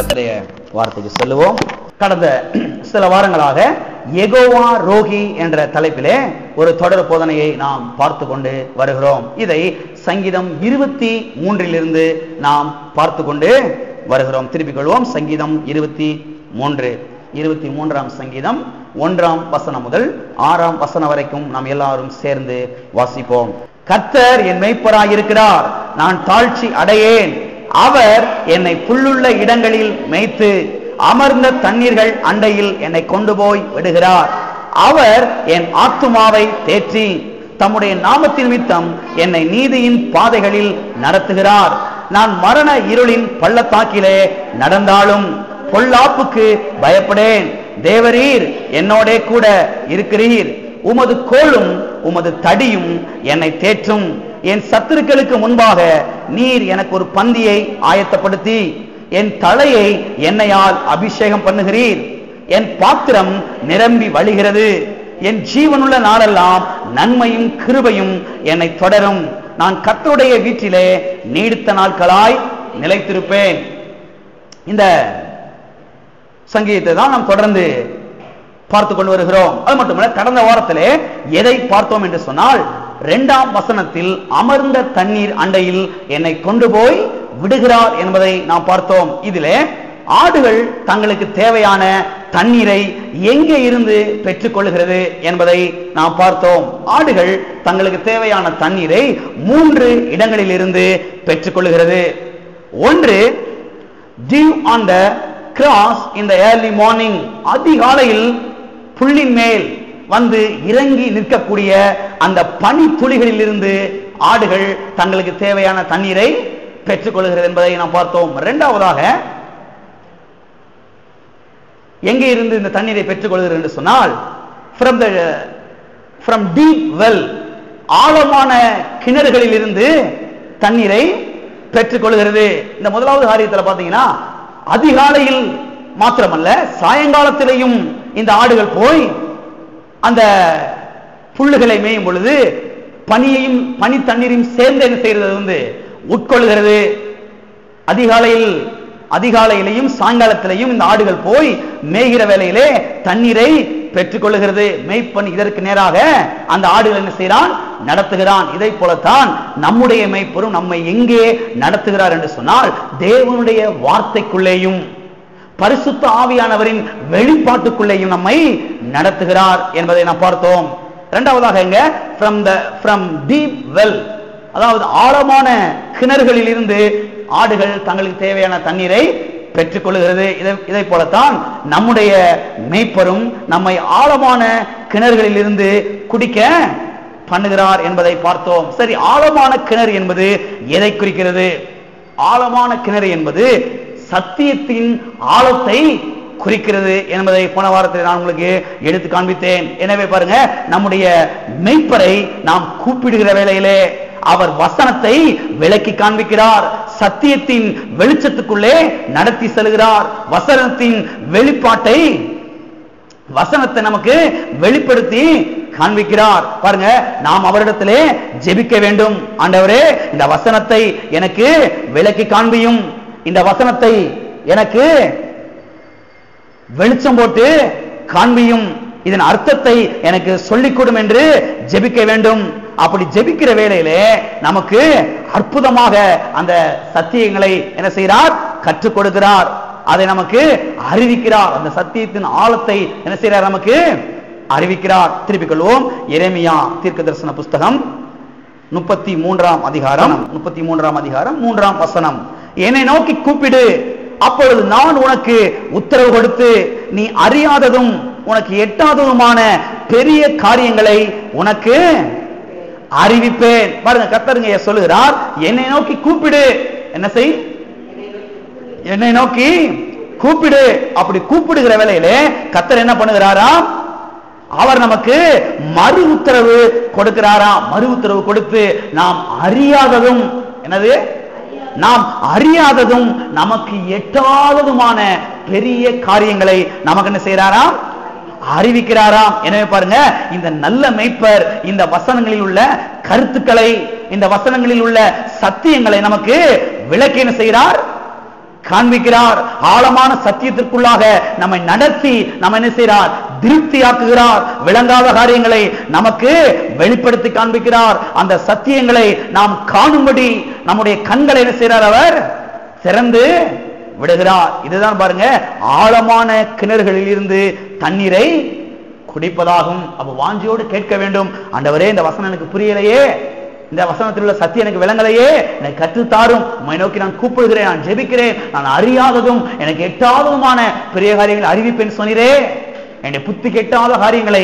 வார்த்தைக்கு செல்லுவோம். கடந்த சில வாரங்களாக யெகோவா ரோகி என்ற தலைப்பிலே ஒரு தொடர் போதனையை நாம் பார்த்து கொண்டு வருகிறோம். இதை சங்கீதம் 23 நாம் பார்த்து கொண்டு வருகிறோம். திருப்பிக் கொள்வோம். சங்கீதம் 23 சங்கீதம் 1 வசனம் முதல் 6 வசனம் வரைக்கும் நாம் எல்லாரும் சேர்ந்து வாசிப்போம். கர்த்தர் என் மேய்ப்பராய் இருக்கிறார், நான் தாழ்ச்சி அடையேன். அவர் என்னை புல்லுள்ள இடங்களில் மேய்த்து அமர்ந்த தண்ணீர்கள் அண்டையில் என்னை கொண்டு போய் விடுகிறார். அவர் என் ஆத்துமாவை தேற்றி தம்முடைய நாமத்தின் நிமித்தம் என்னை நீதியின் பாதைகளில் நடத்துகிறார். நான் மரண இருளின் பள்ளத்தாக்கிலே நடந்தாலும் பொல்லாப்புக்கு பயப்படேன். தேவரீர் என்னோட கூட இருக்கிறீர். உமது கோலும் உமது தடியும் என்னை தேற்றும். என் சத்துருக்களுக்கு முன்பாக நீர் எனக்கு ஒரு பந்தியை ஆயத்தப்படுத்தி என் தலையை எண்ணெயால் அபிஷேகம் பண்ணுகிறீர். என் பாத்திரம் நிரம்பி வழிகிறது. என் ஜீவனுள்ள நாளெல்லாம் நன்மையும் கிருபையும் என்னை தொடரும். நான் கர்த்தருடைய வீட்டிலே நீடித்த நாட்களாய் நிலைத்திருப்பேன். இந்த சங்கீதத்தை தான் நாம் தொடர்ந்து பார்த்து கொண்டு வருகிறோம். அது மட்டுமல்ல, கடந்த வாரத்திலே எதை பார்த்தோம் என்று சொன்னால், 2ஆம் வசனத்தில் அமர்ந்த தண்ணீர் அண்டையில் என்னை கொண்டு போய் விடுகிறார் என்பதை நாம் பார்த்தோம். இதிலே ஆடுகள் தங்களுக்கு தேவையான தண்ணீரை எங்கே இருந்து பெற்றுக் கொள்கிறது என்பதை நாம் பார்த்தோம். ஆடுகள் தங்களுக்கு தேவையான தண்ணீரை 3 இடங்களில் இருந்து பெற்றுக் கொள்கிறது. ஒன்று, dew on the grass in the early morning, அதிகாலையில் புல்லின் மேல் வந்து இறங்கி நிற்கக்கூடிய அந்த பனி துளிகளில் இருந்து ஆடுகள் தங்களுக்கு தேவையான தண்ணீரை பெற்றுக் கொள்கிறது என்பதை நாம் பார்த்தோம். இரண்டாவதாக, எங்கே இருந்து இந்த தண்ணீரை பெற்றுக் கொள்கிறது என்று சொன்னால், from deep well, ஆழமான கிணறுகளில் இருந்து தண்ணீரை பெற்றுக் கொள்கிறது. இந்த முதலாவது காரியத்தில் பார்த்தீங்கன்னா, அதிகாலையில் மாத்திரமல்ல, சாயங்காலத்திலேயும் இந்த ஆடுகள் போய் அந்த புல்லுகளை மேயும் பொழுது பனியையும் பனி தண்ணீரையும் சேர்ந்து என்ன செய்கிறது வந்து உட்கொள்கிறது. அதிகாலையிலையும் சாயங்காலத்திலையும் இந்த ஆடுகள் போய் மேய்கிற வேளையிலே தண்ணீரை பெற்றுக் கொள்ளுகிறது. மேய்ப்பன் இதற்கு நேராக அந்த ஆடுகள் என்ன செய்கிறான்? நடத்துகிறான். இதை போலத்தான் நம்முடைய மேய்ப்பரும் நம்மை எங்கே நடத்துகிறார் என்று சொன்னால், தேவனுடைய வார்த்தைக்குள்ளேயும் பரிசுத்த ஆவியானவரின் வெளிப்பாட்டுக்குள்ளேயும் நம்மை நடத்துகிறார் என்பதை நாம் பார்த்தோம். இரண்டாவதாக, எங்க from deep well, அதாவது ஆழமான கிணறுகளில் இருந்து ஆடுகள் தங்களுக்கு தேவையான தண்ணீரை பெற்றுக் கொள்கிறது. இதை போலத்தான் நம்முடைய மேய்ப்பரும் நம்மை ஆழமான கிணறுகளில் இருந்து குடிக்க பண்ணுகிறார் என்பதை பார்த்தோம். சரி, ஆழமான கிணறு என்பது எதை குறிக்கிறது? ஆழமான கிணறு என்பது சத்தியத்தின் ஆழத்தை குறிக்கிறது என்பதை போன வாரத்தில் நான் உங்களுக்கு எடுத்து காண்பித்தேன். எனவே பாருங்க, நம்முடைய மேய்ப்பரை நாம் கூப்பிடுகிற வேளையிலே அவர் வசனத்தை விளக்கி காண்பிக்கிறார். சத்தியத்தின் வெளிச்சத்துக்குள்ளே நடத்தி செல்கிறார். வசனத்தின் வெளிப்பாட்டை, வசனத்தை நமக்கு வெளிப்படுத்தி காண்பிக்கிறார். பாருங்க, நாம் அவரிடத்திலே ஜெபிக்க வேண்டும். ஆண்டவரே, இந்த வசனத்தை எனக்கு விளக்கி காண்பியும், இந்த வசனத்தை எனக்கு வெளிச்சம் போட்டு காண்பியும், இதன் அர்த்தத்தை எனக்கு சொல்லிக் கொடும் என்று ஜெபிக்க வேண்டும். அப்படி ஜெபிக்கிற வேளையிலே நமக்கு அற்புதமாக அந்த சத்தியங்களை என்ன செய்கிறார்? கற்றுக் கொடுக்கிறார். அதை நமக்கு அறிவிக்கிறார். அந்த சத்தியத்தின் ஆழத்தை என்ன செய்கிறார்? நமக்கு அறிவிக்கிறார். திருப்பிக் கொள்வோம். எரேமியா தீர்க்கதரிசன புஸ்தகம் 33ஆம் அதிகாரம் 3ஆம் வசனம். என்னை நோக்கி கூப்பிடு, அப்பொழுது நான் உனக்கு உத்தரவு கொடுத்து நீ அறியாததும் உனக்கு எட்டாததுமான பெரிய காரியங்களை உனக்கு அறிவிப்பேன். பாருங்க, கர்த்தருங்க சொல்லுகிறார், என்னை நோக்கி கூப்பிடு. என்ன செய்? என்னை நோக்கி கூப்பிடு. அப்படி கூப்பிடுகிற வேளையிலே கர்த்தர் என்ன பண்ணுகிறாராம்? அவர் நமக்கு மறு உத்தரவு கொடுக்கிறாராம். மறு உத்தரவு கொடுத்து நாம் அறியாததும், என்னது? நாம் அறியாததும் நமக்கு எட்டாததுமான பெரிய காரியங்களை நமக்கு என்ன செய்யறாராம்? அறிவிக்கிறாராம். எனவே பாருங்க, இந்த நல்ல மேய்ப்பர் இந்த வசனங்களில் உள்ள கருத்துக்களை, இந்த வசனங்களில் உள்ள சத்தியங்களை நமக்கு விளக்கி என்ன செய்கிறார்? காண்பிக்கிறார். ஆழமான சத்தியத்திற்குள்ளாக நம்மை நடத்தி நம்ம என்ன செய்கிறார்? திருப்தியாக்குகிறார். விளங்காத காரியங்களை நமக்கு வெளிப்படுத்தி காண்பிக்கிறார். அந்த சத்தியங்களை நாம் காணும்படி நம்முடைய கண்களை என்ன செய்கிறார்? அவர் திறந்து விடுகிறார். இதுதான் பாருங்க, ஆழமான கிணறுகளில் இருந்து தண்ணீரை குடிப்பதாகும். அப்ப வாஞ்சியோடு கேட்க வேண்டும், ஆண்டவரே இந்த வசனம் எனக்கு புரியலையே, இந்த வசனத்தில் உள்ள சத்தியம் எனக்கு விளங்கலையே, எனக்கு கற்றுத்தாரும், உம்மை நோக்கி நான் கூப்பிடுகிறேன், நான் ஜெபிக்கிறேன், நான் அறியாததும் எனக்கு எட்டாததுமான பெரிய காரியங்களை அறிவிப்பேன் சொன்னீரே, என்னுடைய புத்தி கெட்டாத காரியங்களை,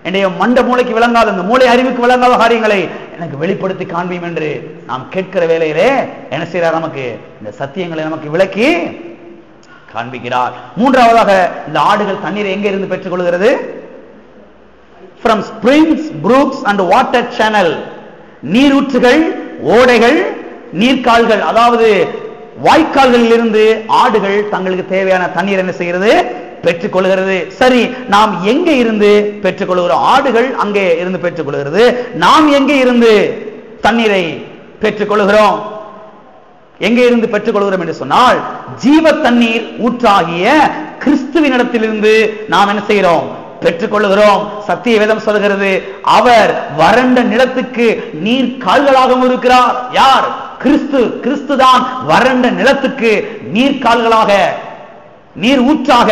என்னுடைய மண்ட மூளைக்கு விளங்காத, இந்த மூளை அறிவுக்கு விளங்காத காரியங்களை எனக்கு வெளிப்படுத்தி காண்பீம் என்று நாம் கேட்கிற வேளையிலே என்ன செய்கிறார்? நமக்கு இந்த சத்தியங்களை நமக்கு விளக்கி காண்பிக்கிறார். மூன்றாவதாக, இந்த ஆடுகள் தண்ணீரை எங்கே இருந்து பெற்றுக் கொள்கிறது? From springs, brooks and water channel. நீரூற்றுகள், ஓடைகள், நீர்க்கால்கள், அதாவது வாய்க்கால்களில் இருந்து ஆடுகள் தங்களுக்கு தேவையான தண்ணீர் என்ன செய்கிறது? பெற்றுக் கொள்கிறது. சரி, நாம் எங்கே இருந்து பெற்றுக் கொள்கிறோம்? ஆடுகள் அங்கே இருந்து பெற்றுக் கொள்கிறது. நாம் எங்கே இருந்து தண்ணீரை பெற்றுக் கொள்கிறோம்? எங்கே இருந்து பெற்றுக் கொள்கிறோம் என்று சொன்னால், ஜீவ தண்ணீர் ஊற்றாகிய கிறிஸ்துவினிடத்திலிருந்து நாம் என்ன செய்கிறோம்? பெற்றுக் கொள்கிறோம். சத்திய வேதம் சொல்கிறது, அவர் வறண்ட நிலத்துக்கு நீர் கால்களாகவும் இருக்கிறார். யார்? கிறிஸ்து. கிறிஸ்துதான் வறண்ட நிலத்துக்கு நீர் கால்களாக, நீர் ஊற்றாக,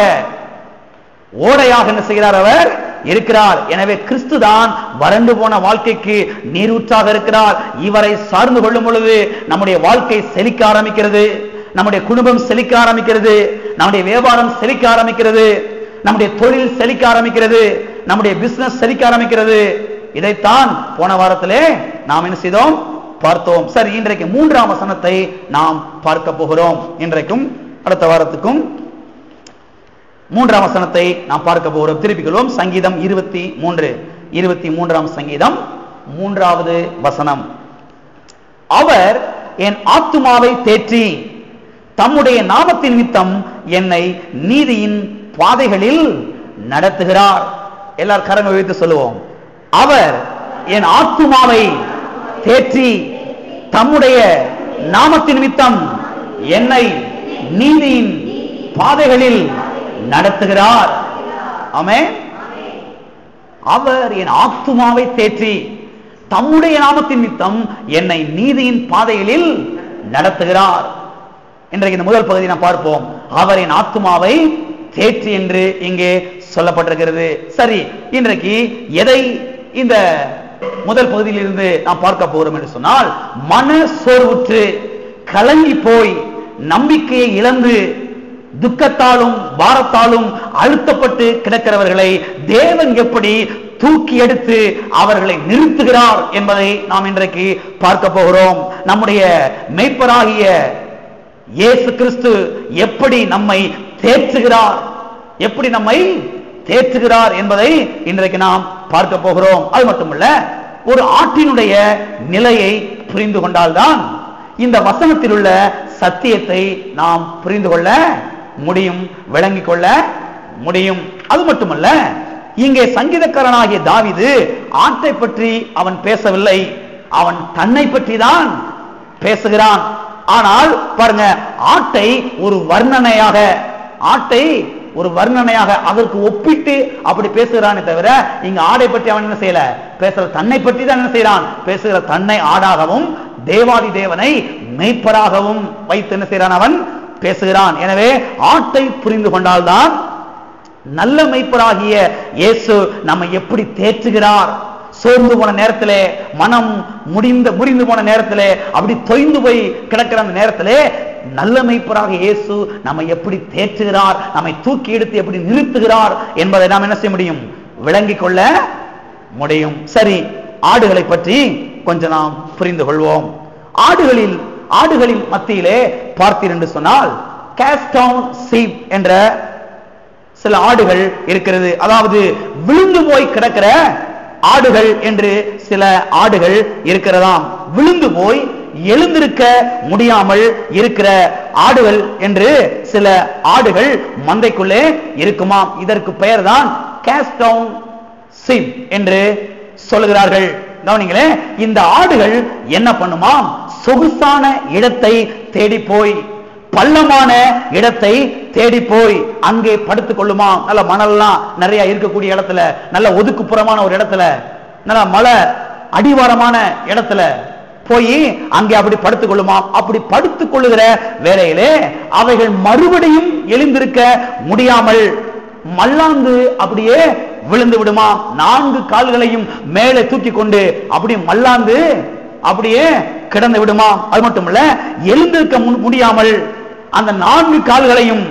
ஓடையாக என்ன செய்கிறார்? அவர் இருக்கிறார். எனவே கிறிஸ்துதான் வறண்டு போன வாழ்க்கைக்கு நீரூற்றாக இருக்கிறார். இவரை சார்ந்து கொள்ளும் பொழுது நம்முடைய வாழ்க்கை செழிக்க ஆரம்பிக்கிறது, நம்முடைய குடும்பம் செழிக்க ஆரம்பிக்கிறது, நம்முடைய வியாபாரம் செழிக்க ஆரம்பிக்கிறது, நம்முடைய தொழில் செழிக்க ஆரம்பிக்கிறது, நம்முடைய பிசினஸ் செழிக்க ஆரம்பிக்கிறது. இதைத்தான் போன வாரத்திலே நாம் என்ன செய்தோம்? பார்த்தோம். சரி, இன்றைக்கு மூன்றாம் வசனத்தை நாம் பார்க்க போகிறோம். இன்றைக்கும் அடுத்த வாரத்துக்கும் மூன்றாம் வசனத்தை நாம் பார்க்க போகிறோம். திருப்பிக் கொள்வோம். சங்கீதம் 23 சங்கீதம் 3வது வசனம். அவர் என் ஆத்துமாவை தேற்றி தம்முடைய நாமத்தின் நிமித்தம் என்னை நீதியின் பாதைகளில் நடத்துகிறார். எல்லாரும் கரங்களை வைத்து சொல்லுவோம். அவர் என் ஆத்துமாவை தேற்றி தம்முடைய நாமத்தின் நிமித்தம் என்னை நீதியின் பாதைகளில் நடத்துகிறார். ஆமென். அவர் என் ஆத்துமாவை தேற்றி தம்முடைய நாமத்தின் நிமித்தம் என்னை நீதியின் பாதைகளில் நடத்துகிறார். இன்றைக்கு இந்த முதல் பகுதி நாம் பார்ப்போம். அவர் என் ஆத்துமாவை தேற்றி என்று இங்கே சொல்லப்பட்டிருக்கிறது. சரி, இன்றைக்கு எதை இந்த முதல் பகுதியில் இருந்து நாம் பார்க்க போகிறோம் என்று சொன்னால், மன சோர்வுற்று கலங்கி போய் நம்பிக்கையை இழந்து துக்கத்தாலும் பாரத்தாலும் அழுத்தப்பட்டு கிடக்கிறவர்களை தேவன் எப்படி தூக்கி எடுத்து அவர்களை நிறுத்துகிறார் என்பதை நாம் இன்றைக்கு பார்க்க போகிறோம். நம்முடைய மேய்ப்பராகிய இயேசு கிறிஸ்து எப்படி நம்மை தேற்றுகிறார், எப்படி நம்மை தேற்றுகிறார் என்பதை இன்றைக்கு நாம் பார்க்க போகிறோம். அது மட்டுமல்ல, ஒரு ஆட்டினுடைய நிலையை புரிந்து கொண்டால்தான் இந்த வசனத்தில் உள்ள சத்தியத்தை நாம் புரிந்து கொள்ள முடியும், விளங்கிக் கொள்ள முடியும். அது மட்டுமல்ல, இங்கே சங்கீதக்காரனாகிய தாவீது ஆட்டை பற்றி அவன் பேசவில்லை, அவன் தன்னை பற்றி தான் பேசுகிறான். ஆனால் பாருங்க, ஆட்டை ஒரு வர்ணனையாக அதற்கு ஒப்பிட்டு அப்படி பேசுகிறானே தவிர, இங்க ஆடை பற்றி அவன் என்ன செய்யல, பேசுற தன்னை பற்றி தான் என்ன செய்யறான், பேசுகிற தன்னை ஆடாகவும் தேவாதி தேவனை மெய்ப்பராகவும் வைத்து என்ன செய்யறான், அவன் பேசுகிறான். எனவே ஆட்டை புரிந்து கொண்டால்தான் நல்ல மெய்ப்பராகிய இயேசு நம்மை எப்படி தேற்றுகிறார், சோர்ந்து போன நேரத்திலே, மனம் முறிந்து போன நேரத்திலே, அப்படி தொய்ந்து போய் கிடக்கிற அந்த நேரத்திலே நல்ல மெய்ப்பராக இயேசு நம்மை எப்படி தேற்றுகிறார், நம்மை தூக்கி எடுத்து எப்படி நிறுத்துகிறார் என்பதை நாம் என்ன செய்ய முடியும், விளங்கிக் கொள்ள முடியும். சரி, ஆடுகளை பற்றி கொஞ்சம் நாம் புரிந்து கொள்வோம். ஆடுகளின் மத்தியிலே பார்த்தீர் என்று சொன்னால், cast down sheep என்ற சில ஆடுகள் இருக்கிறது. அதாவது விழுந்து போய் கிடக்கிற ஆடுகள் என்று சில ஆடுகள் இருக்கிறதாம். விழுந்து போய் எழுந்திருக்க முடியாமல் இருக்கிற ஆடுகள் என்று சில ஆடுகள் மந்தைக்குள்ளே இருக்குமாம். இதற்கு பெயர் தான் cast down sheep என்று சொல்லுகிறார்கள். கவனிங்களே, இந்த ஆடுகள் என்ன பண்ணுமாம், சொகுசான இடத்தை தேடி போய் பள்ளமான இடத்தை தேடி போய் அங்கே படுத்துக் கொள்ளுமா. நல்ல மணல்லாம் நிறைய இருக்கக்கூடிய இடத்துல, நல்ல ஒதுக்குப்புறமான ஒரு இடத்துல, நல்ல மலை அடிவாரமான இடத்துல போய் அங்கே அப்படி படுத்துக் கொள்ளுமா. அப்படி படுத்துக் கொள்ளுகிற வேளையிலே அவைகள் மறுபடியும் எழுந்திருக்க முடியாமல் மல்லாந்து அப்படியே விழுந்து விடுமா. 4 கால்களையும் மேலே தூக்கி கொண்டு அப்படி மல்லாந்து அப்படியே கிடந்து விடுமா. அது மட்டுமல்ல, எழுந்திருக்க முடியாமல் அந்த 4 கால்களையும்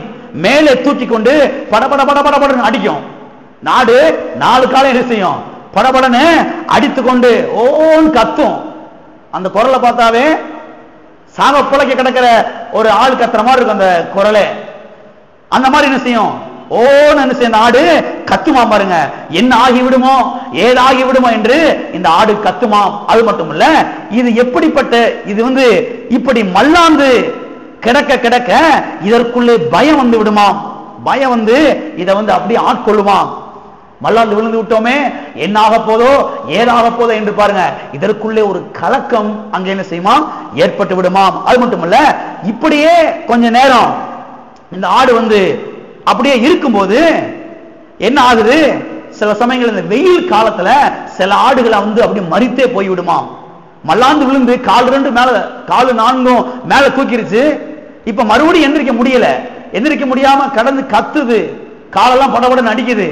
மேலே தூக்கி கொண்டு படபட படபடன்னு அடிக்கும். நாடு 4 காலை என்ன செய்யும்? படபடன்னு அடித்துக்கொண்டு ஓன் கத்தும். அந்த குரலை பார்த்தாவே சாக புழைக்க கிடக்கிற ஒரு ஆள் கத்துற மாதிரி இருக்கும் அந்த குரலே. அந்த மாதிரி என்ன செய்யும்? ஓன்னு என்ன செய்யும்? ஆடு கத்துமா பாருங்க. என்ன ஆகிவிடுமோ ஏதாகி விடுமோ என்று இந்த ஆடு கத்துமாம். அது மட்டும் இல்ல, இது எப்படிப்பட்ட இது இப்படி மல்லாந்து கிடக்க கிடக்க இதற்குள்ளே பயம் வந்து விடுமாம். பயம் இதை அப்படி ஆட்கொள்ளுமாம். மல்லாந்து விழுந்து விட்டோமே, என்ன ஆக போதோ ஏதாக போதோ என்று பாருங்க, இதற்குள்ளே ஒரு கலக்கம் அங்கே என்ன செய்யுமா? ஏற்பட்டு விடுமாம். அது மட்டுமல்ல, இப்படியே கொஞ்ச நேரம் இந்த ஆடு அப்படியே இருக்கும்போது என்ன ஆகுது? சில சமயங்கள் இந்த வெயில் காலத்துல சில ஆடுகளை அப்படி மரித்தே போய்விடுமாம். மல்லாந்து விழுந்து கால் 2 மேல, கால் 4 மேல தூக்கிருச்சு. இப்ப மறுபடியும் எந்திரிக்க முடியல. எந்திரிக்க முடியாம கடந்து கத்துது, காலெல்லாம் படபடன்னு அடிக்குது.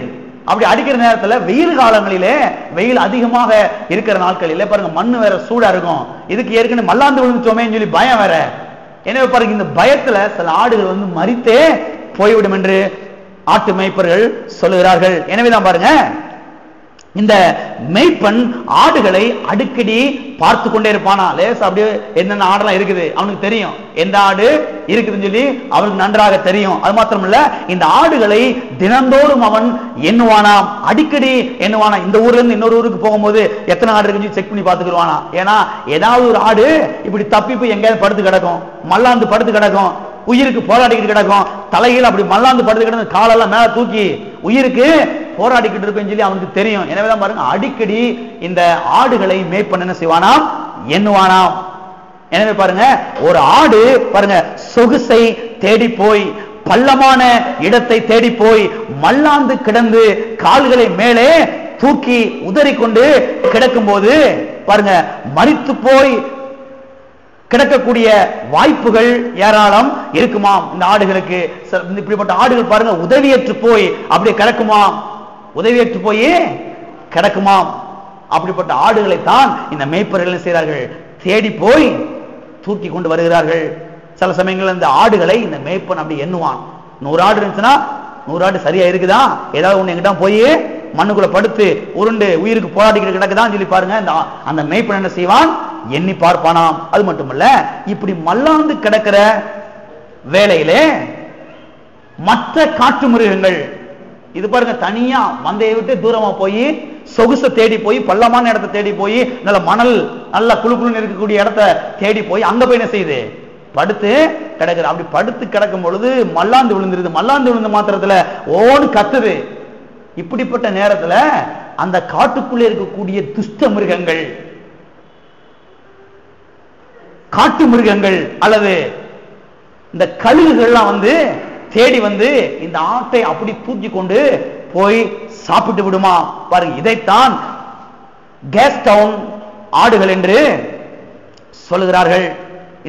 அப்படி அடிக்கிற நேரத்துல வெயில் காலங்களிலே, வெயில் அதிகமாக இருக்கிற நாட்களிலே பாருங்க, மண்ணு வேற சூடா இருக்கும். இதுக்கு ஏற்கனவே மல்லாந்து விழுந்துட்டோமே சொல்லி பயம் வேற. எனவே பாருங்க, இந்த பயத்துல சில ஆடுகள் மரித்தே போய்விடும் என்று ஆட்டு மேய்ப்பர்கள் சொல்லுகிறார்கள். எனவேதான் பாருங்க, இந்த மேய்ப்பன் ஆடுகளை அடிக்கடி பார்த்து கொண்டே இருப்பானா. லேசா அப்படியே என்னென்ன ஆடெல்லாம் இருக்குது அவனுக்கு தெரியும், எந்த ஆடு இருக்குதுன்னு சொல்லி அவனுக்கு நன்றாக தெரியும். அது மாத்திரமல்ல, இந்த ஆடுகளை தினந்தோறும் அவன் எண்ணுவானாம், அடிக்கடி எண்ணுவானா. இந்த ஊர்ல இருந்து இன்னொரு ஊருக்கு போகும்போது எத்தனை ஆடு இருக்குன்னு செக் பண்ணி பார்த்துக்கிடுவானா. ஏன்னா ஏதாவது ஒரு ஆடு இப்படி தப்பி போய் எங்கேயாவது படுத்து கிடக்கும், மல்லாந்து படுத்து கிடக்கும், உயிருக்கு போராடிக்கிட்டு கிடக்கும். தலையில் அப்படி மல்லாந்து படுத்து கிடந்து காலெல்லாம் மேல தூக்கி உயிருக்கு போராடிக்கிட்டு இருக்குன்னு சொல்லி அவனுக்கு தெரியும். எனவேதான் பாருங்க, அடிக்கடி இந்த ஆடுகளை மேய்ப்பன் என்ன செய்வானாம்? எண்ணுவானாம். எனவே பாருங்க, ஒரு ஆடு பாருங்க சொகுசை தேடி போய், பள்ளமான இடத்தை தேடி போய் மல்லாந்து கிடந்து கால்களை மேலே தூக்கி உதறிக்கொண்டு கிடக்கும் போது பாருங்க, மரித்து போய் கிடக்கக்கூடிய வாய்ப்புகள் ஏராளம் இருக்குமாம் இந்த ஆடுகளுக்கு. இப்படிப்பட்ட ஆடுகள் பாருங்க உதவியற்று போய் அப்படியே கிடக்குமாம், உதவியற்று போய் கிடக்குமாம். அப்படிப்பட்ட ஆடுகளை தான் இந்த மேய்ப்பர்கள் செய்கிறார்கள், தேடி போய் தூக்கி கொண்டு வருகிறார்கள். சில சமயங்கள் இந்த ஆடுகளை இந்த மேய்ப்பன் அப்படி எண்ணுவான். 100 ஆடு இருந்துச்சுன்னா 100 ஆடு சரியா இருக்குதா, ஏதாவது ஒண்ணு எங்கிட்ட போய் மண்ணுக்குள்ள படுத்து உருண்டு உயிருக்கு போராடிக்கிட்டு கிடக்குதான் சொல்லி பாருங்க, அந்த மேய்ப்பன் என்ன செய்வான்? எண்ணி பார்ப்பானாம். அது மட்டுமல்ல, இப்படி மல்லாந்து கிடக்கிற வேளையிலே மற்ற காட்டு மிருகங்கள் இது பாருங்க தனியா மந்தையை விட்டு தூரமா போய் சொகுசை தேடி போய், பள்ளமான இடத்தை தேடி போய், நல்ல மணல் நல்ல குழு குழுன்னு இருக்கக்கூடிய இடத்தை தேடி போய் அங்க போய் என்ன செய்யுது? படுத்து கிடக்குது. அப்படி படுத்து கிடக்கும் பொழுது மல்லாந்து விழுந்துருது. மல்லாந்து விழுந்த மாத்திரத்துல ஓன்னு கத்துது. இப்படிப்பட்ட நேரத்துல அந்த காட்டுக்குள்ளே இருக்கக்கூடிய துஷ்ட மிருகங்கள், காட்டு மிருகங்கள் அல்லது இந்த கழுகுகள்லாம் தேடி இந்த ஆட்டை அப்படி தூக்கி கொண்டு போய் சாப்பிட்டு விடுமா. பாருங்க, இதைத்தான் கேஸ்டவுன் ஆடுகள் என்று சொல்லுகிறார்கள்.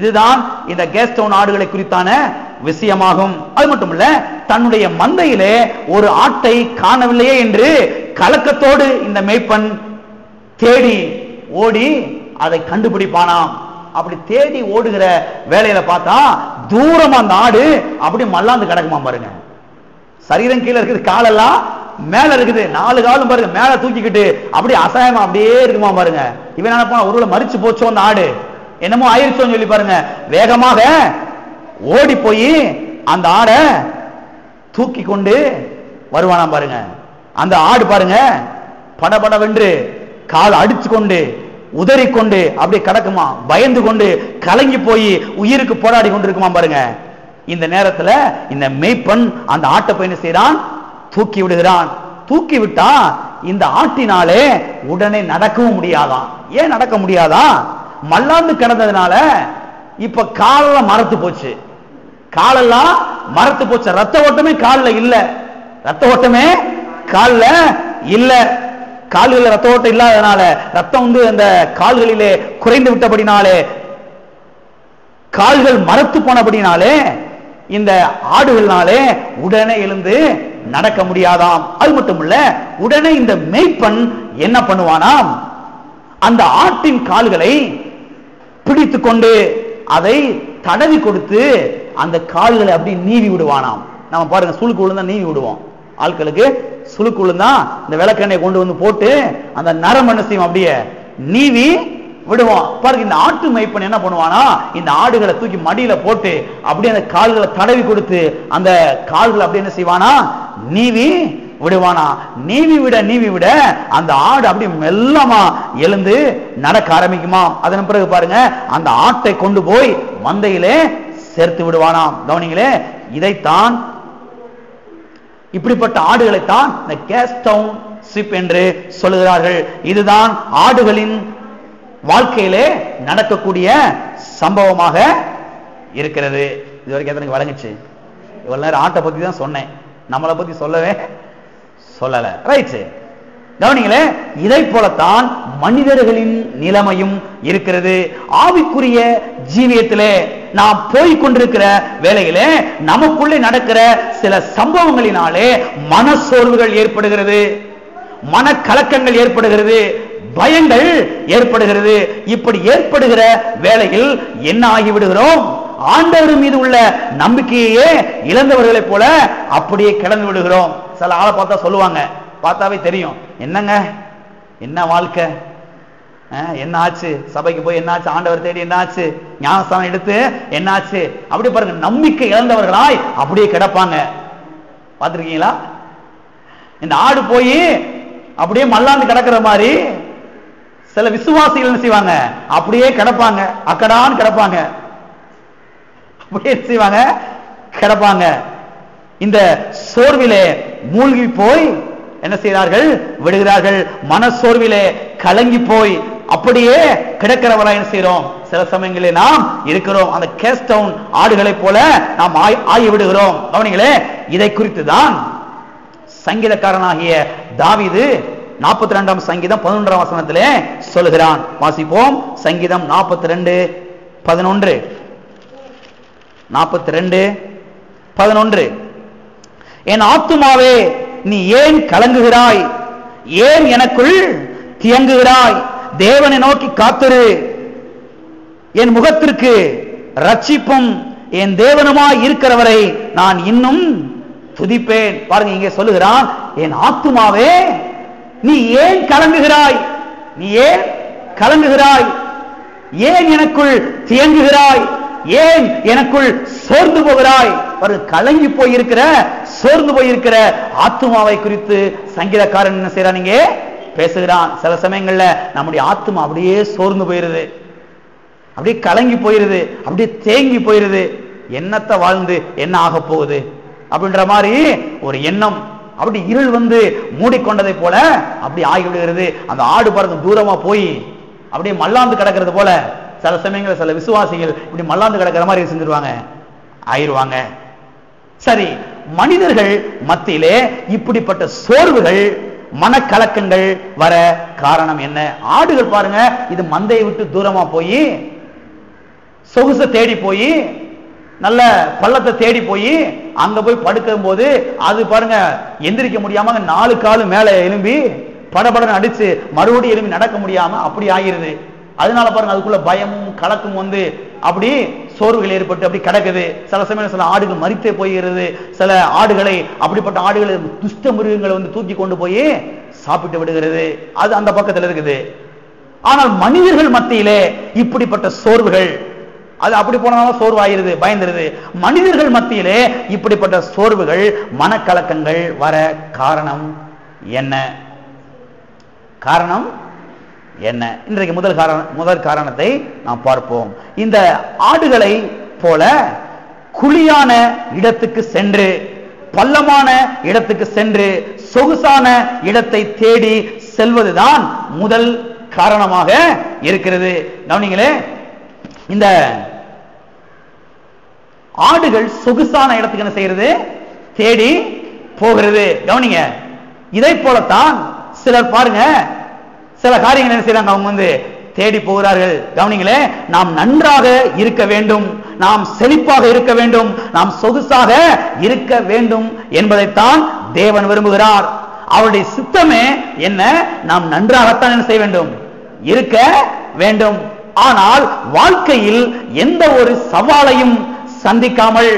இதுதான் இந்த கேஸ்டவுன் ஆடுகளை குறித்தான விஷயமாகும். அது மட்டுமல்ல, தன்னுடைய மந்தையிலே ஒரு ஆட்டை காணவில்லையே என்று கலக்கத்தோடு இந்த மேய்ப்பன் தேடி ஓடி அதை கண்டுபிடிப்பானாம். அப்படி தேடி ஓடுகிற வேலையில பார்த்தா தூரமா அந்த ஆடு அப்படி மல்லாந்து கிடக்குமா பாருங்க. சரீரம் கீழே இருக்குது, காலெல்லாம் மேல இருக்குது, 4 காலும் பாருங்க மேல தூக்கிக்கிட்டு அப்படி அசாயமா அப்படியே இருக்குமா பாருங்க. இவன் நினைப்பான் ஒருவேளை மரிச்சு போச்சோ அந்த ஆடு, என்னமோ ஆயிருச்சோன்னு சொல்லி பாருங்க வேகமாக ஓடி போய் அந்த ஆடை தூக்கி கொண்டு வருவானா பாருங்க. அந்த ஆடு பாருங்க படபடவென்று கால் அடிச்சு கொண்டு உதறிக்கொண்டு அப்படியே கிடக்குமா, பயந்து கொண்டு கலங்கி போய் உயிருக்கு போராடி கொண்டிருக்குமா பாருங்க. இந்த நேரத்துல இந்த மேய்ப்பன் அந்த ஆட்டை போய் என்ன செய்யறான்? தூக்கி விடுகிறான். தூக்கி விட்டா இந்த ஆட்டினாலே உடனே நடக்கவும் முடியாதான். ஏன் நடக்க முடியாதா? மல்லாந்து கிடந்ததுனால இப்ப கால மரத்து போச்சு, காலெல்லாம் மரத்து போச்சு, ரத்த ஓட்டமே காலில் இல்ல, ரத்த ஓட்டமே காலில் இல்ல. கால்களில் ரத்த ஓட்டம் இல்லாதனால, ரத்தம் அந்த கால்களிலே குறைந்து விட்டபடினாலே, கால்கள் மரத்து போனபடினாலே இந்த ஆடுகள்னாலே உடனே எழுந்து நடக்க முடியாதாம். அது மட்டும் இல்ல, உடனே இந்த மேய்ப்பன் என்ன பண்ணுவானாம், அந்த ஆட்டின் கால்களை பிடித்து கொண்டு அதை தடவி கொடுத்து அந்த கால்களை அப்படி நீவி விடுவானாம். நம்ம பாருங்க, சுளுக்கு விழுந்தா நீவி விடுவோம், ஆட்களுக்கு சுளுக்கு விழுந்தா இந்த விளக்கெண்ணெய் கொண்டு வந்து போட்டு அந்த நரம் என்ன செய்வோம், அப்படியே நீவி விடுவோம். பாருங்க, இந்த ஆட்டு மேய்ப்பன் என்ன பண்ணுவானா, இந்த ஆடுகளை தூக்கி மடியில போட்டு அப்படியே அந்த கால்களை தடவி கொடுத்து அந்த கால்களை அப்படி என்ன செய்வானா, நீவி விடுவானா. நீவி விட அந்த ஆடு அப்படி மெல்லமா எழுந்து நடக்க ஆரம்பிக்குமா. அதன் பிறகு பாருங்க, அந்த ஆட்டை கொண்டு போய் மந்தையிலே சேர்த்து விடுவானாம். கவனிங்களே, இதைத்தான், இப்படிப்பட்ட ஆடுகளைத்தான் இந்த கேஸ்டவுன் ஷிப் என்று சொல்லுகிறார்கள். இதுதான் ஆடுகளின் வாழ்க்கையிலே நடக்கக்கூடிய சம்பவமாக இருக்கிறது. இதுவரைக்கும் எத்தனைக்கு வழங்குச்சு? இவ்வளவு நேரம் ஆட்டை பத்தி தான் சொன்னேன், நம்மளை பத்தி சொல்லவே சொல்லல. ரைட், கவனிங்களே, இதை போலத்தான் மனிதர்களின் நிலைமையும் இருக்கிறது. ஆவிக்குரிய ஜீவியத்திலே நாம் போய்கொண்டிருக்கிற வேளையிலே நமக்குள்ளே நடக்கிற சில சம்பவங்களினாலே மனசோர்வுகள் ஏற்படுகிறது, மனக்கலக்கங்கள் ஏற்படுகிறது, பயங்கள் ஏற்படுகிறது. இப்படி ஏற்படுகிற வேளையில் என்ன ஆகிவிடுகிறோம், ஆண்டவர் மீது உள்ள நம்பிக்கையே இழந்தவர்களைப் போல அப்படியே கிடந்து விடுகிறோம். சில ஆளை பார்த்தா சொல்லுவாங்க, பார்த்தாவே தெரியும், என்னங்க என்ன வாழ்க்கை, என்ன ஆச்சு, சபைக்கு போய் என்ன ஆச்சு, ஆண்டவர் தேடி என்ன ஆச்சு, ஞானஸ்தானம் எடுத்து என்ன ஆச்சு, அப்படி பாருங்க, நம்பிக்கை இழந்தவர்களாய் அப்படியே கிடப்பாங்க. பார்த்திருக்கீங்களா? இந்த ஆடு போய் அப்படியே மல்லாந்து கிடக்கிற மாதிரி சில விசுவாசிகள் என்ன செய்வாங்க, அப்படியே கிடப்பாங்க, அக்கடான்னு கிடப்பாங்க, அப்படியே செய்வாங்க, கிடப்பாங்க. இந்த சோர்விலே மூழ்கி போய் என்ன செய்கிறார்கள், விடுகிறார்கள். மனசோர்விலே கலங்கி போய் அப்படியே கிடக்கிறவரா என்ன செய்யறோம், சில சமயங்களில் நாம் இருக்கிறோம். அந்த கேஸ்டவுன் ஆடுகளைப் போல நாம் ஆகிவிடுகிறோம். கவனிங்களே, இதை குறித்து தான் சங்கீதக்காரனாகிய தாவீது 42ஆம் சங்கீதம் 11ஆம் வசனத்திலே சொல்லுகிறான். வாசிப்போம். சங்கீதம் 42:11. 42:11. என் ஆத்துமாவே நீ ஏன் கலங்குகிறாய், ஏன் எனக்குள் தியங்குகிறாய், தேவனை நோக்கி காத்திரு, என் முகத்திற்கு ரட்சிப்பும் என் தேவனுமாய் இருக்கிறவரை நான் இன்னும் துதிப்பேன். பாருங்க, இங்கே சொல்லுகிறான், என் ஆத்துமாவே நீ ஏன் கலங்குகிறாய், நீ ஏன் கலங்குகிறாய், ஏன் எனக்குள் தியங்குகிறாய், ஏன் எனக்குள் சோர்ந்து போகிறாய். கலங்கி போயிருக்கிற, சோர்ந்து போயிருக்கிற ஆத்துமாவை குறித்து சங்கீதக்காரன் என்ன செய்யறான், இங்கே பேசுகிறான். சில சமயங்கள்ல நம்முடைய ஆத்துமா அப்படியே சோர்ந்து போயிருது, அப்படியே கலங்கி போயிருது, அப்படியே தேங்கி போயிருது. என்னத்தை வாழ்ந்து என்ன ஆக போகுது அப்படின்ற மாதிரி ஒரு எண்ணம், அப்படி இருள் மூடிக்கொண்டதை போல அப்படி ஆகிவிடுகிறது. அந்த ஆடு பாருங்க தூரமா போய் அப்படியே மல்லாந்து கிடக்கிறது போல சில சமயங்களில் சில விசுவாசிகள் இப்படி மல்லாந்து கிடக்கிற மாதிரி செஞ்சிருவாங்க, ஆயிருவாங்க. சரி, மனிதர்கள் மத்தியிலே இப்படிப்பட்ட சோர்வுகள், மனக்கலக்கங்கள் வர காரணம் என்ன? ஆடுகள் பாருங்க, இது மந்தையை விட்டு தூரமா போய், சொகுச தேடி போய், நல்ல பள்ளத்தை தேடி போய் அங்க போய் படுக்கும் போது அது பாருங்க எந்திரிக்க முடியாம 4 காலு மேல எலும்பி படபடன்னு அடிச்சு மறுபடியும் எலும்பி நடக்க முடியாம அப்படி ஆகிருது. அதனால பாருங்க அதுக்குள்ள பயமும் கலக்கும் அப்படி சோர்வுகள் ஏற்பட்டு அப்படி கிடக்குது. சில சமயம் சில ஆடுகள் மரித்தே போகிறது. சில ஆடுகளை, அப்படிப்பட்ட ஆடுகளை துஷ்ட மிருகங்களை தூக்கி கொண்டு போய் சாப்பிட்டு விடுகிறது. அது அந்த பக்கத்தில் இருக்குது. ஆனால் மனிதர்கள் மத்தியிலே இப்படிப்பட்ட சோர்வுகள், அது அப்படி போனாலும் சோர்வாயிருது, பயந்துருது. மனிதர்கள் மத்தியிலே இப்படிப்பட்ட சோர்வுகள், மனக்கலக்கங்கள் வர காரணம் என்ன? காரணம் என்ன? இன்றைக்கு முதல் காரணத்தை நாம் பார்ப்போம். இந்த ஆடுகளை போல குழியான இடத்துக்கு சென்று, பள்ளமான இடத்துக்கு சென்று, சொகுசான இடத்தை தேடி செல்வதுதான் முதல் காரணமாக இருக்கிறது. கவனிங்களே, இந்த ஆடுகள் சொகுசான இடத்துக்கு என்ன செய்யறது? தேடி போகிறது. கவனிங்க, இதை போலத்தான் சிலர் பாருங்க, சில காரியங்கள் என்ன செய்யறாங்க, அவங்க தேடி போகிறார்கள். கவனிங்களே, நாம் நன்றாக இருக்க வேண்டும், நாம் செழிப்பாக இருக்க வேண்டும், நாம் சொகுசாக இருக்க வேண்டும் என்பதைத்தான் தேவன் விரும்புகிறார். அவருடைய சித்தமே என்ன? நாம் நன்றாகத்தான் என்ன செய்ய வேண்டும்? இருக்க வேண்டும். ஆனால் வாழ்க்கையில் எந்த ஒரு சவாலையும் சந்திக்காமல்,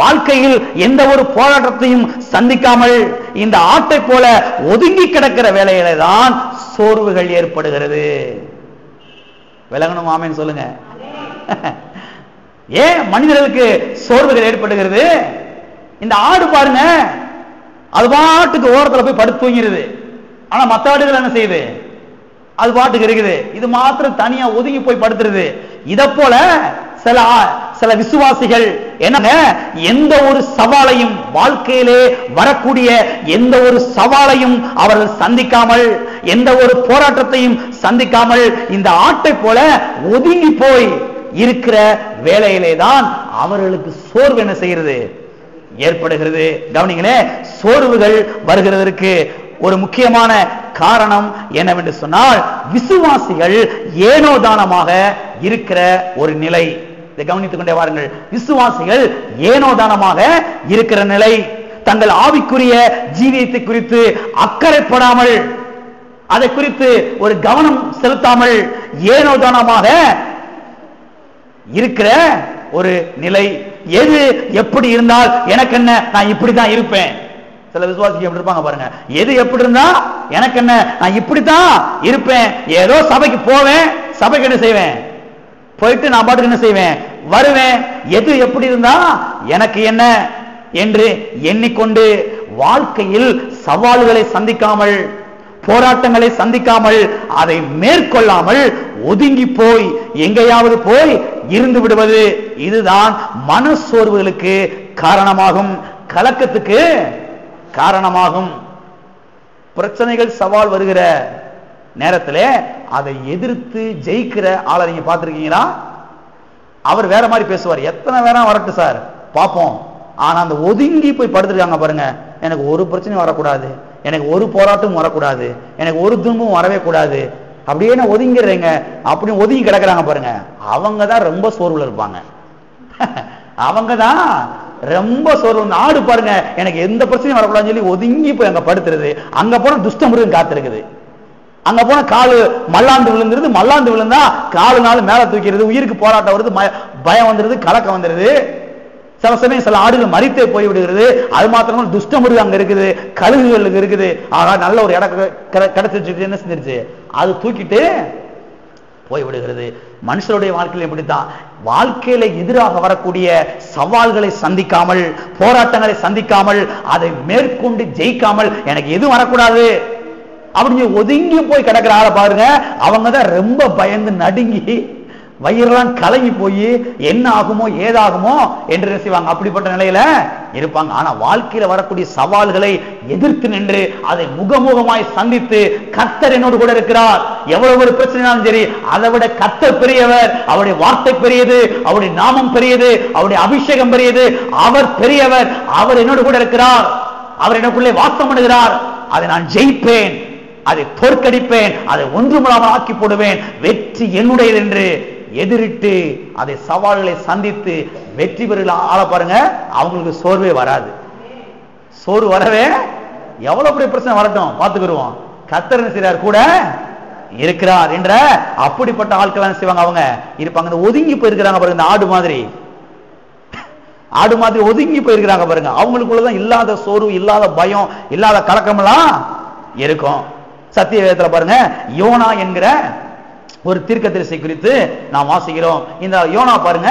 வாழ்க்கையில் எந்த ஒரு போராட்டத்தையும் சந்திக்காமல் இந்த ஆட்டை போல ஒதுங்கி கிடக்கிற வேலையில தான் சோர்வுகள் ஏற்படுகிறது. விளங்கணும் ஆமென் சொல்லுங்க. ஏன் மனிதர்களுக்கு சோர்வுகள் ஏற்படுகிறது? இந்த ஆடு பாருங்க, அது பாட்டுக்கு ஓரத்துல போய் படுத்து தூங்கிடுது. ஆனா மற்ற ஆடுகள் என்ன செய்யுது? அது பாட்டுக்கு இருக்குது. இது மாத்திரம் தனியா ஒதுங்கி போய் படுத்துருது. இத போல சில விசுவாசிகள் என்னங்க, எந்த ஒரு சவாலையும், வாழ்க்கையிலே வரக்கூடிய எந்த ஒரு சவாலையும் அவர்கள் சந்திக்காமல், எந்த ஒரு போராட்டத்தையும் சந்திக்காமல் இந்த ஆட்டை போல ஒதுங்கி போய் இருக்கிற வேளையிலே தான் அவர்களுக்கு சோர்வு என்ன செய்கிறது? ஏற்படுகிறது. கவனிங்களே, சோர்வுகள் வருகிறதற்கு ஒரு முக்கியமான காரணம் என்னவென்று சொன்னால், விசுவாசிகள் ஏனோதானமாக இருக்கிற ஒரு நிலை. இதை கவனித்துக் கொண்டே வாருங்கள். விசுவாசிகள் ஏனோதானமாக இருக்கிற நிலை, தங்கள் ஆவிக்குரிய ஜீவியத்தை குறித்து அக்கறைப்படாமல், அதை குறித்து ஒரு கவனம் செலுத்தாமல் ஏனோதானமாக இருக்கிற ஒரு நிலை. எது எப்படி இருந்தால் எனக்கு என்ன, நான் இப்படிதான் இருப்பேன். சில விசுவாசிகள் எப்படி இருப்பாங்க பாருங்க, எது எப்படி இருந்தா எனக்கு என்ன, நான் இப்படித்தான் இருப்பேன். ஏதோ சபைக்கு போவேன், சபைக்கு என்ன செய்வேன், போயிட்டு நான் பாட்டுக்கு என்ன செய்வேன், வருவேன். எது எப்படி இருந்தா எனக்கு என்ன என்று எண்ணிக்கொண்டு வாழ்க்கையில் சவால்களை சந்திக்காமல், போராட்டங்களை சந்திக்காமல், அதை மேற்கொள்ளாமல் ஒதுங்கி போய் எங்கேயாவது போய் இருந்து விடுவது, இதுதான் மனசோர்வுகளுக்கு காரணமாகும், கலக்கத்துக்கு காரணமாகும். பிரச்சனைகள் சவால் வருகிற நேரத்தில் அதை எதிர்த்து ஜெயிக்கிற ஆளை நீங்க பார்த்திருக்கீங்களா? அவர் வேற மாதிரி பேசுவார். எத்தனை வேற வரட்டு சார் பார்ப்போம். ஆனா அந்த ஒதுங்கி போய் படுத்துருக்காங்க பாருங்க, எனக்கு ஒரு பிரச்சனையும் வரக்கூடாது, எனக்கு ஒரு போராட்டமும் வரக்கூடாது, எனக்கு ஒரு துன்பமும் வரவே கூடாது, அப்படியே நான் ஒதுங்கிறேங்க, அப்படி ஒதுங்கி கிடக்குறாங்க பாருங்க, அவங்க தான் ரொம்ப சோர்வுல இருப்பாங்க. அவங்க தான் ரொம்ப சோர்வு. ஆடு பாருங்க, எனக்கு எந்த பிரச்சனையும் வரக்கூடாதுன்னு சொல்லி ஒதுங்கி போய் அங்க படுத்துறது. அங்க போன துஷ்டமிருகம் காத்திருக்குது. அங்க போன காலு மல்லாந்து விழுந்துருது, மல்லாந்து விழுந்தா காலு நாள் மேல தூக்கிறது, உயிருக்கு போராட்டம் வருது, பயம் வந்துருது, கலக்கம் வந்துருது. சில சமயம் சில ஆடுகள் மரித்தே போய் விடுகிறது. அது மாத்திரமா துஷ்டமிருகம் அங்க இருக்குது, கழுகுகளுக்கு இருக்குது. ஆகா, நல்ல ஒரு இடம் கிடைச்சிட்டு என்ன செஞ்சிருச்சு, அது தூக்கிட்டு போய் விடுகிறது. மனுஷருடைய வாழ்க்கையில் எப்படித்தான், வாழ்க்கையில எதிராக வரக்கூடிய சவால்களை சந்திக்காமல், போராட்டங்களை சந்திக்காமல், அதை மேற்கொண்டு ஜெயிக்காமல், எனக்கு எதுவும் வரக்கூடாது அப்படின்னு ஒதுங்கி போய் கிடக்கிற ஆளை பாருங்க, அவங்க தான் ரொம்ப பயந்து நடுங்கி வயிறெல்லாம் கலங்கி போய் என்ன ஆகுமோ ஏதாகுமோ என்று செய்வாங்க. அப்படிப்பட்ட நிலையில இருப்பாங்க. ஆனா வாழ்க்கையில வரக்கூடிய சவால்களை எதிர்த்து நின்று அதை முகமுகமாய் சந்தித்து, கர்த்தர் என்னோடு கூட இருக்கிறார், எவ்வளவு ஒரு பிரச்சனைனாலும் சரி, அதை விட கர்த்தர் பெரியவர், அவருடைய வார்த்தை பெரியது, அவருடைய நாமம் பெரியது, அவருடைய அபிஷேகம் பெரியது, அவர் பெரியவர், அவர் என்னோடு கூட இருக்கிறார், அவர் எனக்குள்ளே வாசம் பண்ணுகிறார், அதை நான் ஜெயிப்பேன், அதை தோற்கடிப்பேன், அதை ஒன்றுமில்லாமல் ஆக்கி போடுவேன், வெற்றி என்னுடையது என்று எதிரிட்டு அதை சவால்களை சந்தித்து வெற்றி பெறுகிற ஆளை பாருங்க, அவங்களுக்கு சோர்வே வராது. சோர்வு வரவே, எவ்வளவு பெரிய பிரச்சனை வரட்டும் பார்த்துக்கிடுவோம், கர்த்தர் என்ன செய்றார், கூட இருக்கிறார் என்ற அப்படிப்பட்ட ஆட்கள் என்ன செய்வாங்க, அவங்க இருப்பாங்க. ஒதுங்கி போயிருக்கிறாங்க பாருங்க, இந்த ஆடு மாதிரி ஒதுங்கி போயிருக்கிறாங்க பாருங்க. அவங்களுக்குள்ளதான் இல்லாத சோர்வு, இல்லாத பயம், இல்லாத கலக்கம் எல்லாம் இருக்கும். சத்திய வேதத்துல பாருங்க, யோனா என்கிற ஒரு தீர்க்கதரிசி குறித்து நாம் வாசிக்கிறோம். இந்த யோனா பாருங்க,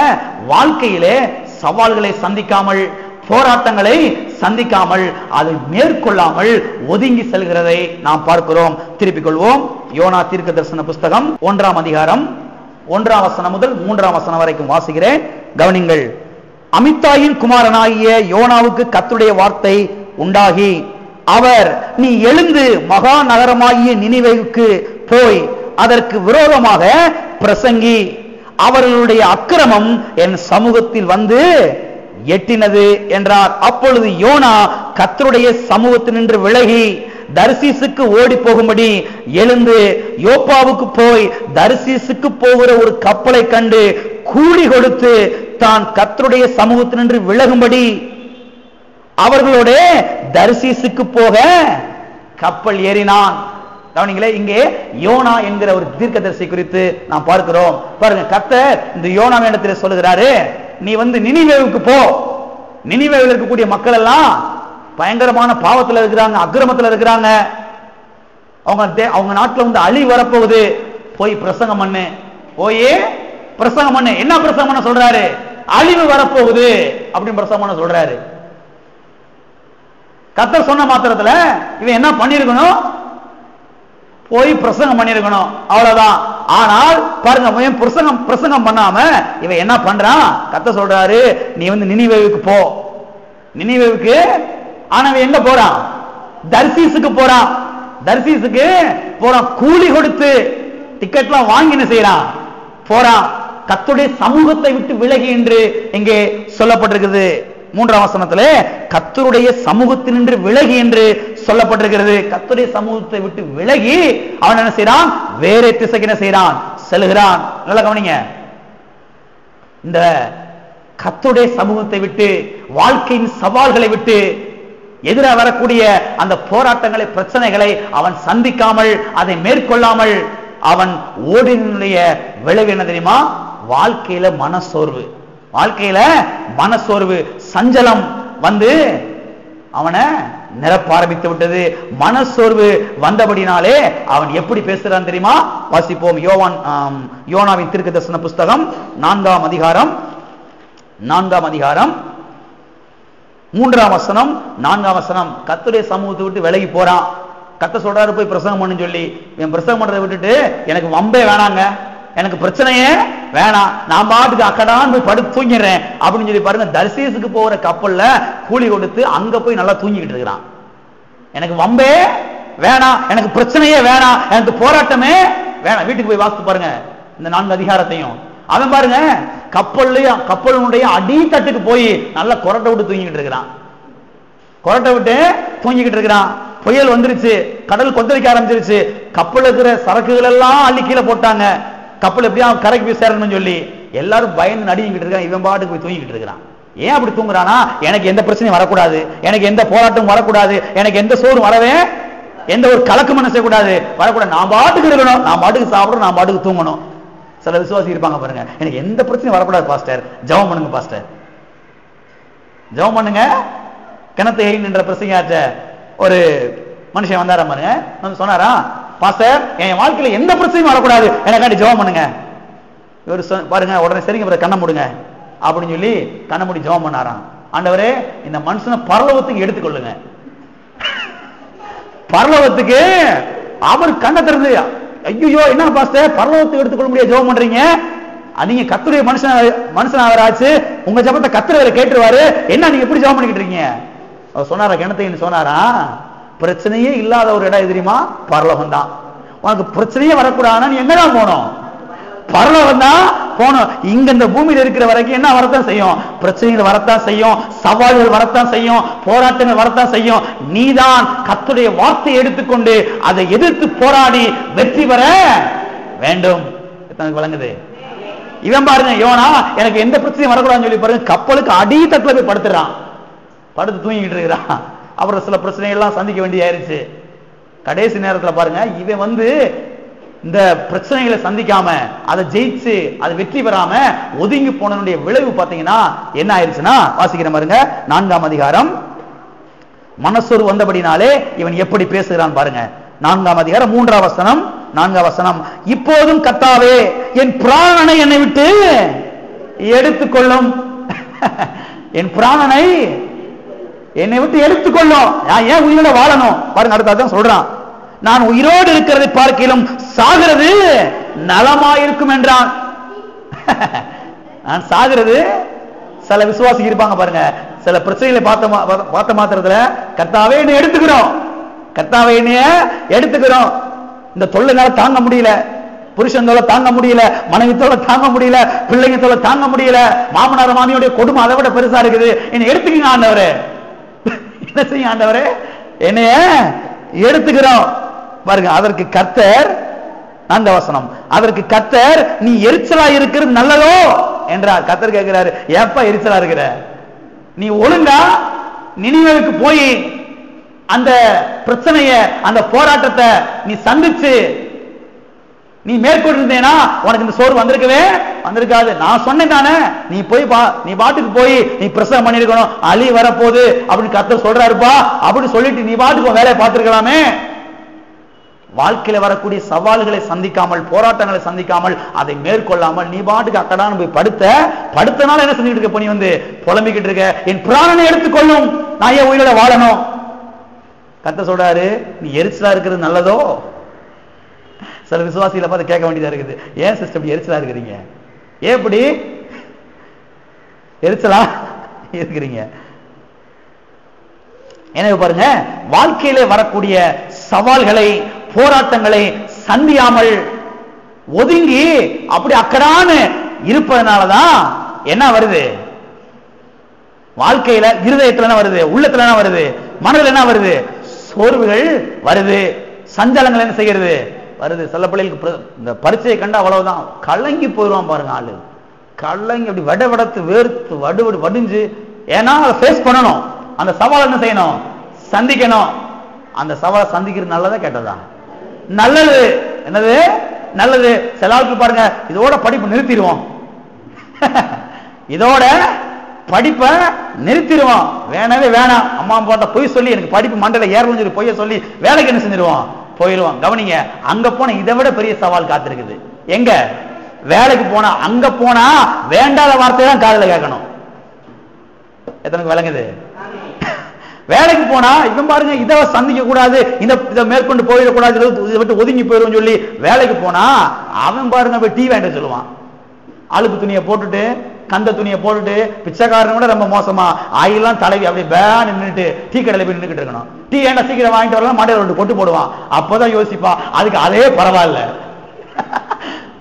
வாழ்க்கையிலே சவால்களை சந்திக்காமல், போராட்டங்களை சந்திக்காமல், அதை மேற்கொள்ளாமல் ஒதுங்கி செல்கிறதை நாம் பார்க்கிறோம். திருப்பிக் கொள்வோம். யோனா தீர்க்க தரிசன புஸ்தகம் 1ஆம் அதிகாரம் 1ஆம் வசனம் முதல் 3ஆம் வசனம் வரைக்கும் வாசிக்கிறேன், கவனிங்கள். அமித்தாயின் குமாரனாகிய யோனாவுக்கு கர்த்தருடைய வார்த்தை உண்டாகி, அவர், நீ எழுந்து மகா நகரமாகிய நினிவேவுக்கு போய் அதற்கு விரோதமாக பிரசங்கி, அவர்களுடைய அக்கிரமம் என் சமூகத்தில் வந்து எட்டினது என்றார். அப்பொழுது யோனா கர்த்தருடைய சமூகத்தினின்று விலகி தர்சீசுக்கு ஓடி போகும்படி எழுந்து யோப்பாவுக்கு போய் தர்சீசுக்கு போகிற ஒரு கப்பலை கண்டு கூலி கொடுத்து தான் கர்த்தருடைய சமூகத்தினின்று விலகும்படி அவர்களோட தர்சீசுக்கு போக கப்பல் ஏறினான். கவனிங்களே, இங்கே யோனா என்கிற ஒரு தீர்க்கதரிசி குறித்து நாம் பார்க்கிறோம். பாருங்க, கர்த்தர் இந்த யோனா இடத்தில் சொல்லுகிறாரு, நீ நினிவேவுக்கு போ. நினிவேவில் இருக்கக்கூடிய மக்கள் எல்லாம் பயங்கரமான பாவத்தில் இருக்கிறாங்க, அக்கிரமத்தில் இருக்கிறாங்க. அவங்க நாட்டில் அழிவு வரப்போகுது. போய் பிரசங்கம் பண்ணு, போய் பிரசங்கம் பண்ணு. என்ன பிரசங்கம் பண்ண சொல்றாரு? அழிவு வரப்போகுது அப்படின்னு பிரசங்கம் பண்ண சொல்றாரு. கர்த்தர் சொன்ன மாத்திரத்துல இவன் என்ன பண்ணிருக்கணும்? போய் பிரசங்கம் பண்ணிருக்கணும், அவ்வளவுதான். ஆனால் பாருங்க, பிரசங்கம் பண்ணாம இவன் என்ன பண்றான்? கர்த்தர் சொல்றாரு, நீ நினிவேவுக்கு போ. நினிவேவுக்கு ஆனவன் எங்க போறான்? தர்சீசுக்கு போறான். தர்சீசுக்கு போறான், கூலி கொடுத்து டிக்கெட்லாம் வாங்கி என்ன செய்யறான்? போறான். கர்த்தருடைய சமூகத்தை விட்டு விலகி என்று இங்கே சொல்லப்பட்டிருக்கிறது. 3ஆம் வசனத்திலே கர்த்தருடைய சமூகத்தினின்று விலகி என்று சொல்லப்பட்டிருக்கிறது. கர்த்தருடைய சமூகத்தை விட்டு விலகி அவன் என்ன செய்யறான்? வேறே திசைக்கு என்ன செய்யறான்? செல்கிறான். நல்லா கவனிங்க, இந்த கர்த்தருடைய சமூகத்தை விட்டு, வாழ்க்கையின் சவால்களை விட்டு, எதிராக வரக்கூடிய அந்த போராட்டங்களை, பிரச்சனைகளை அவன் சந்திக்காமல், அதை மேற்கொள்ளாமல் அவன் ஓடினுடைய விளைவு என்ன தெரியுமா? வாழ்க்கையில மனசோர்வு, வாழ்க்கையில மனசோர்வு, சஞ்சலம் அவனை நிரப்ப ஆரம்பித்து விட்டது. மனசோர்வு வந்தபடினாலே அவன் எப்படி பேசுறான் தெரியுமா? வாசிப்போம். யோனாவின் தீர்க்கதரிசன புஸ்தகம் 4ஆம் அதிகாரம் 3ஆம் வசனம் 4ஆம் வசனம். கர்த்தருடைய சமூகத்தை விட்டு விலகி போறான். கர்த்தர் சொல்றாரு, போய் பிரசங்கம் பண்ணு சொல்லி. இவன் பிரசங்கம் பண்றதை விட்டுட்டு, எனக்கு வம்பே வேணாங்க, எனக்கு பிரச்சனையே வேணாம், நான் பாட்டுக்கு அக்கடான்னு போய் படுத்து தூங்கிடுறேன் அப்படின்னு சொல்லி பாருங்க, தர்சீசுக்கு போகிற கப்பல்ல கூலி கொடுத்து அங்க போய் நல்லா தூங்கிக்கிட்டு இருக்கிறான். எனக்கு வம்பே வேணாம், எனக்கு பிரச்சனையே வேணாம், எனக்கு போராட்டமே வேணாம். வீட்டுக்கு போய் வாசித்து பாருங்க இந்த 4 அதிகாரத்தையும். அவன் பாருங்க, கப்பலுடைய அடித்தட்டுக்கு போய் நல்லா கொரட்டை விட்டு தூங்கிக்கிட்டு இருக்கிறான். கொரட்டை விட்டு தூங்கிக்கிட்டு இருக்கிறான். புயல் வந்துருச்சு, கடல் கொந்தளிக்க ஆரம்பிச்சிருச்சு. கப்பல் இருக்கிற சரக்குகள் எல்லாம் அள்ளி கீழே போட்டாங்க. கப்பல் எப்படியா கரைக்கு போய் சேரணும்னு சொல்லி எல்லாரும் பயந்து நடிக்கிட்டு இருக்கான். இவன் பாட்டுக்கு போய் தூங்கிக்கிட்டு இருக்கிறான். ஏன் அப்படி தூங்குறானா? எனக்கு எந்த பிரச்சனையும் வரக்கூடாது, எனக்கு எந்த போராட்டமும் வரக்கூடாது, எனக்கு எந்த சோறும் வரவே, எந்த ஒரு கலக்கு மனசே கூடாது, வரக்கூடாது. நான் பாட்டுக்கு இருக்கணும், நான் பாட்டுக்கு சாப்பிடணும், நான் பாட்டுக்கு தூங்கணும். சில விசுவாசி இருப்பாங்க பாருங்க, எனக்கு எந்த பிரச்சனையும் வரக்கூடாது பாஸ்டர், ஜெபம் பண்ணுங்க பாஸ்டர், ஜெபம் பண்ணுங்க. கிணத்து என்ற பிரசங்காற்ற ஒரு மனுஷன் வந்தாரா பாருங்க, வந்து சொன்னாரா, பாஸ்டர் என் வாழ்க்கையில எந்த பிரச்சனையும் வரக்கூடாது, எனக்காண்டி ஜெபம் பண்ணுங்க. இவர் பாருங்க, உடனே சரிங்க கண்ணை மூடுங்க அப்படின்னு சொல்லி கண்ணை மூடி ஜெபம் பண்ணாராம். ஆண்டவரே, இந்த மனுஷனை பரலோகத்துக்கு எடுத்துக்கொள்ளுங்க. பரலோகத்துக்கு அவர் கண்ணை திறந்து, ஐயோ என்ன பாஸ்டர் பரலோகத்துக்கு எடுத்துக்கொள்ள முடியாது ஜெபம் பண்றீங்க, நீங்க கர்த்தருடைய மனுஷனாச்சு, உங்க ஜெபத்தை கர்த்தர் கேட்டுருவாரு, என்ன நீங்க எப்படி ஜெபம் பண்ணிக்கிட்டு இருக்கீங்க? அவர் சொன்னாரா, கிணத்தைன்னு சொன்னாரா, பிரச்சனையே இல்லாத ஒரு இடம் தெரியுமா? பரலோகம் தான். உனக்கு பிரச்சனையே வரக்கூடாதுன்னா நீ எங்கதான் போனோம்? பரலோகம் தான் போனோம். இங்க இந்த பூமியில இருக்கிற வரைக்கும் என்ன வரத்தான் செய்யும்? பிரச்சனைகள் வரத்தான் செய்யும், சவால்கள் வரத்தான் செய்யும், போராட்டங்கள் வரத்தான் செய்யும். நீதான் கர்த்தருடைய வார்த்தையை எடுத்துக்கொண்டு அதை எதிர்த்து போராடி வெற்றி பெற வேண்டும். வழங்குது. இவன் பாருங்க, யோனா எனக்கு எந்த பிரச்சனையும் வரக்கூடாதுன்னு சொல்லி பாருங்க, கப்பலுக்கு அடித்தட்டுல போய் படுத்துறான், படுத்து தூங்கிட்டு இருக்கிறான். அப்புறம் சில பிரச்சனைகள் எல்லாம் சந்திக்க வேண்டியாயிருச்சு. கடைசி நேரத்தில் பாருங்க, இவன் இந்த பிரச்சனைகளை சந்திக்காம, அதை ஜெயிச்சு அதை வெற்றி பெறாம ஒதுங்கி போனனுடைய விளைவு பார்த்தீங்கன்னா என்ன ஆயிடுச்சுன்னா, வாசிக்கிற பாருங்க 4ஆம் அதிகாரம். மனசோர்வு வந்தபடினாலே இவன் எப்படி பேசுகிறான் பாருங்க. 4ஆம் அதிகாரம் 3ஆம் வசனம். 4ஆம் வசனம், இப்போதும் கர்த்தாவே என் பிராணனை என்னை விட்டு எடுத்துக்கொள்ளும். என் பிராணனை என்னை விட்டு எடுத்துக்கொள்ளும். நான் ஏன் உயிரோட வாழணும் பாருங்க, அடுத்தான் சொல்றான், நான் உயிரோடு இருக்கிறதை பார்க்கிலும் சாகிறது நலமாயிருக்கும் என்றான். நான் சாகிறது, சில விசுவாசி இருப்பாங்க பாருங்க, சில பிரச்சனைகளை பார்த்த மாத்திரத்துல கர்த்தாவே என்னை எடுத்துக்கிறோம், கர்த்தாவே என்னைய எடுத்துக்கிறோம், இந்த தொல்லைனால தாங்க முடியல, புருஷன் தொலை தாங்க முடியல, மனைவி தொலை தாங்க முடியல, பிள்ளைங்க தொலை தாங்க முடியல, மாமனார் மாமியோட கொடுமை அதை விட பெருசா இருக்குது, என்ன எடுத்துக்கீங்க ஆண்டவரே. என்ன செய்ய ஆண்டவரே, என்னைய எடுத்துக்கிறோம் பாருங்க. அதற்கு கர்த்தர், அந்த வசனம், அதற்கு கர்த்தர் நீ எரிச்சலா இருக்கிறது நல்லதோ என்றார். கர்த்தர் கேட்கிறாரு, ஏப்பா எரிச்சலா இருக்கிற? நீ ஒழுங்கா நினிவேவுக்கு போய் அந்த பிரச்சனைய, அந்த போராட்டத்தை நீ சந்திச்சு நீ மேற்கொண்டிருந்தேனா உனக்கு இந்த சோறு வந்திருக்கவே வந்திருக்காது. நான் சொன்னேன் தானே, நீ போய் நீ பாட்டுக்கு போய் நீ பிரசவம் பண்ணிருக்கணும், அலி வரப்போகுது அப்படின்னு கர்த்தர் சொல்றாருப்பா அப்படின்னு சொல்லிட்டு நீ பாட்டுக்கு வேலையை பார்த்திருக்கலாமே. வாழ்க்கையில வரக்கூடிய சவால்களை சந்திக்காமல், போராட்டங்களை சந்திக்காமல், அதை மேற்கொள்ளாமல் நீ பாட்டுக்கு அக்கடான்னு போய் படுத்தனால என்ன செஞ்சுட்டு இருக்க? நீ வந்து புலம்பிக்கிட்டு இருக்க, என் பிராணனை எடுத்துக்கொள்ளும், நான் ஏன் உயிரோட வாழணும்? கர்த்தர் சொல்றாரு, நீ எரிச்சலா இருக்கிறது நல்லதோ? சில விசுவாசிகளை பார்த்து கேட்க வேண்டியதா இருக்குது, ஏன் சிஸ்டர் இப்படி எரிச்சலா இருக்கிறீங்க? எப்படி எரிச்சலா இருக்கிறீங்க? எனவே பாருங்க, வாழ்க்கையிலே வரக்கூடிய சவால்களை, போராட்டங்களை சந்தியாமல் ஒதுங்கி அப்படி அக்கடான்னு இருப்பதனாலதான் என்ன வருது? வாழ்க்கையில இருதயத்துல என்ன வருது? உள்ளத்துல என்ன வருது? மனதில் என்ன வருது? சோர்வுகள் வருது, சஞ்சலங்கள் என்ன செய்கிறது? வருது. சில பிள்ளைகளுக்கு இந்த பரீட்சையை கண்டா அவ்வளவுதான் கலங்கி போயிடுவான் பாருங்க. ஆளு கலங்கி அப்படி வடவடத்து வேர்த்து வடிஞ்சு, ஏன்னா அதை ஃபேஸ் பண்ணணும், அந்த சவால் என்ன செய்யணும்? சந்திக்கணும். அந்த சவாலை சந்திக்கிறது நல்லதா கேட்டதா? நல்லது. என்னது நல்லது? சில ஆளுக்கு பாருங்க, இதோட படிப்பு நிறுத்திடுவோம், இதோட படிப்பை நிறுத்திடுவோம், வேணவே வேணாம், அம்மா போட்ட பொய் சொல்லி எனக்கு படிப்பு மண்டல ஏறணும்னு சொல்லி பொய்ய சொல்லி வேலைக்கு என்ன செஞ்சிருவோம்? போயிடுவோம். கவனிங்க, அங்க போன இதை விட பெரிய சவால் காத்திருக்குது. எங்க? வேலைக்கு போனா. அங்க போனா வேண்டாத வார்த்தையை தான் காதுல கேட்கணும். எத்தனைக்கு விளங்குது? வேலைக்கு போனா இவன் பாருங்க, இதை சந்திக்க கூடாது, இதை மேற்கொண்டு போயிடக்கூடாது, இதை விட்டு ஒதுங்கி போயிடும் சொல்லி வேலைக்கு போனா அவன் பாருங்க போய் டீ வேண்ட சொல்லுவான். அழுக்கு துணியை போட்டுட்டு, கந்த துணியை போட்டுட்டு, பிச்சைக்காரன் கூட ரொம்ப மோசமா ஆயிலாம் தடவி அப்படியே பேன் நின்றுட்டு டீ கடையில போய் நின்றுட்டு இருக்கணும். டீ ஏண்டா சீக்கிரம் வாங்கிட்டு வரலாம், மாட்டையில ரெண்டு கொட்டு போடுவான். அப்பதான் யோசிப்பா, அதுக்கு அதே பரவாயில்ல,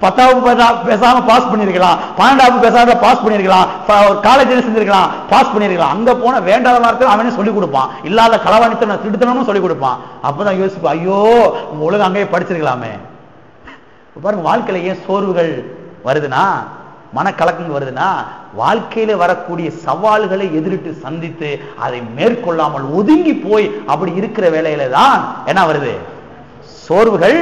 10வது பேசாம பாஸ் பண்ணிருக்கலாம், 12வது பேசாம பாஸ் பண்ணிருக்கலாம், காலேஜ் செஞ்சிருக்கலாம், பாஸ் பண்ணிருக்கலாம். அங்க போன வேண்டாத வார்த்தை அவனே சொல்லிக் கொடுப்பான், இல்லாத களவாணித்தனம் திருத்தனமும் சொல்லிக் கொடுப்பான். அப்பதான் யோசிப்பா, ஐயோ ஒழுங்கு அங்கேயே படிச்சிருக்கலாமே. பாருங்க, வாழ்க்கையில ஏன் சோர்வுகள் வருதுன்னா, மனக்கலக்கங்கள் வருதுன்னா, வாழ்க்கையில வரக்கூடிய சவால்களை எதிரிட்டு சந்தித்து அதை மேற்கொள்ளாமல் ஒதுங்கி போய் அப்படி இருக்கிற வேலையில தான் என்ன வருது? சோர்வுகள்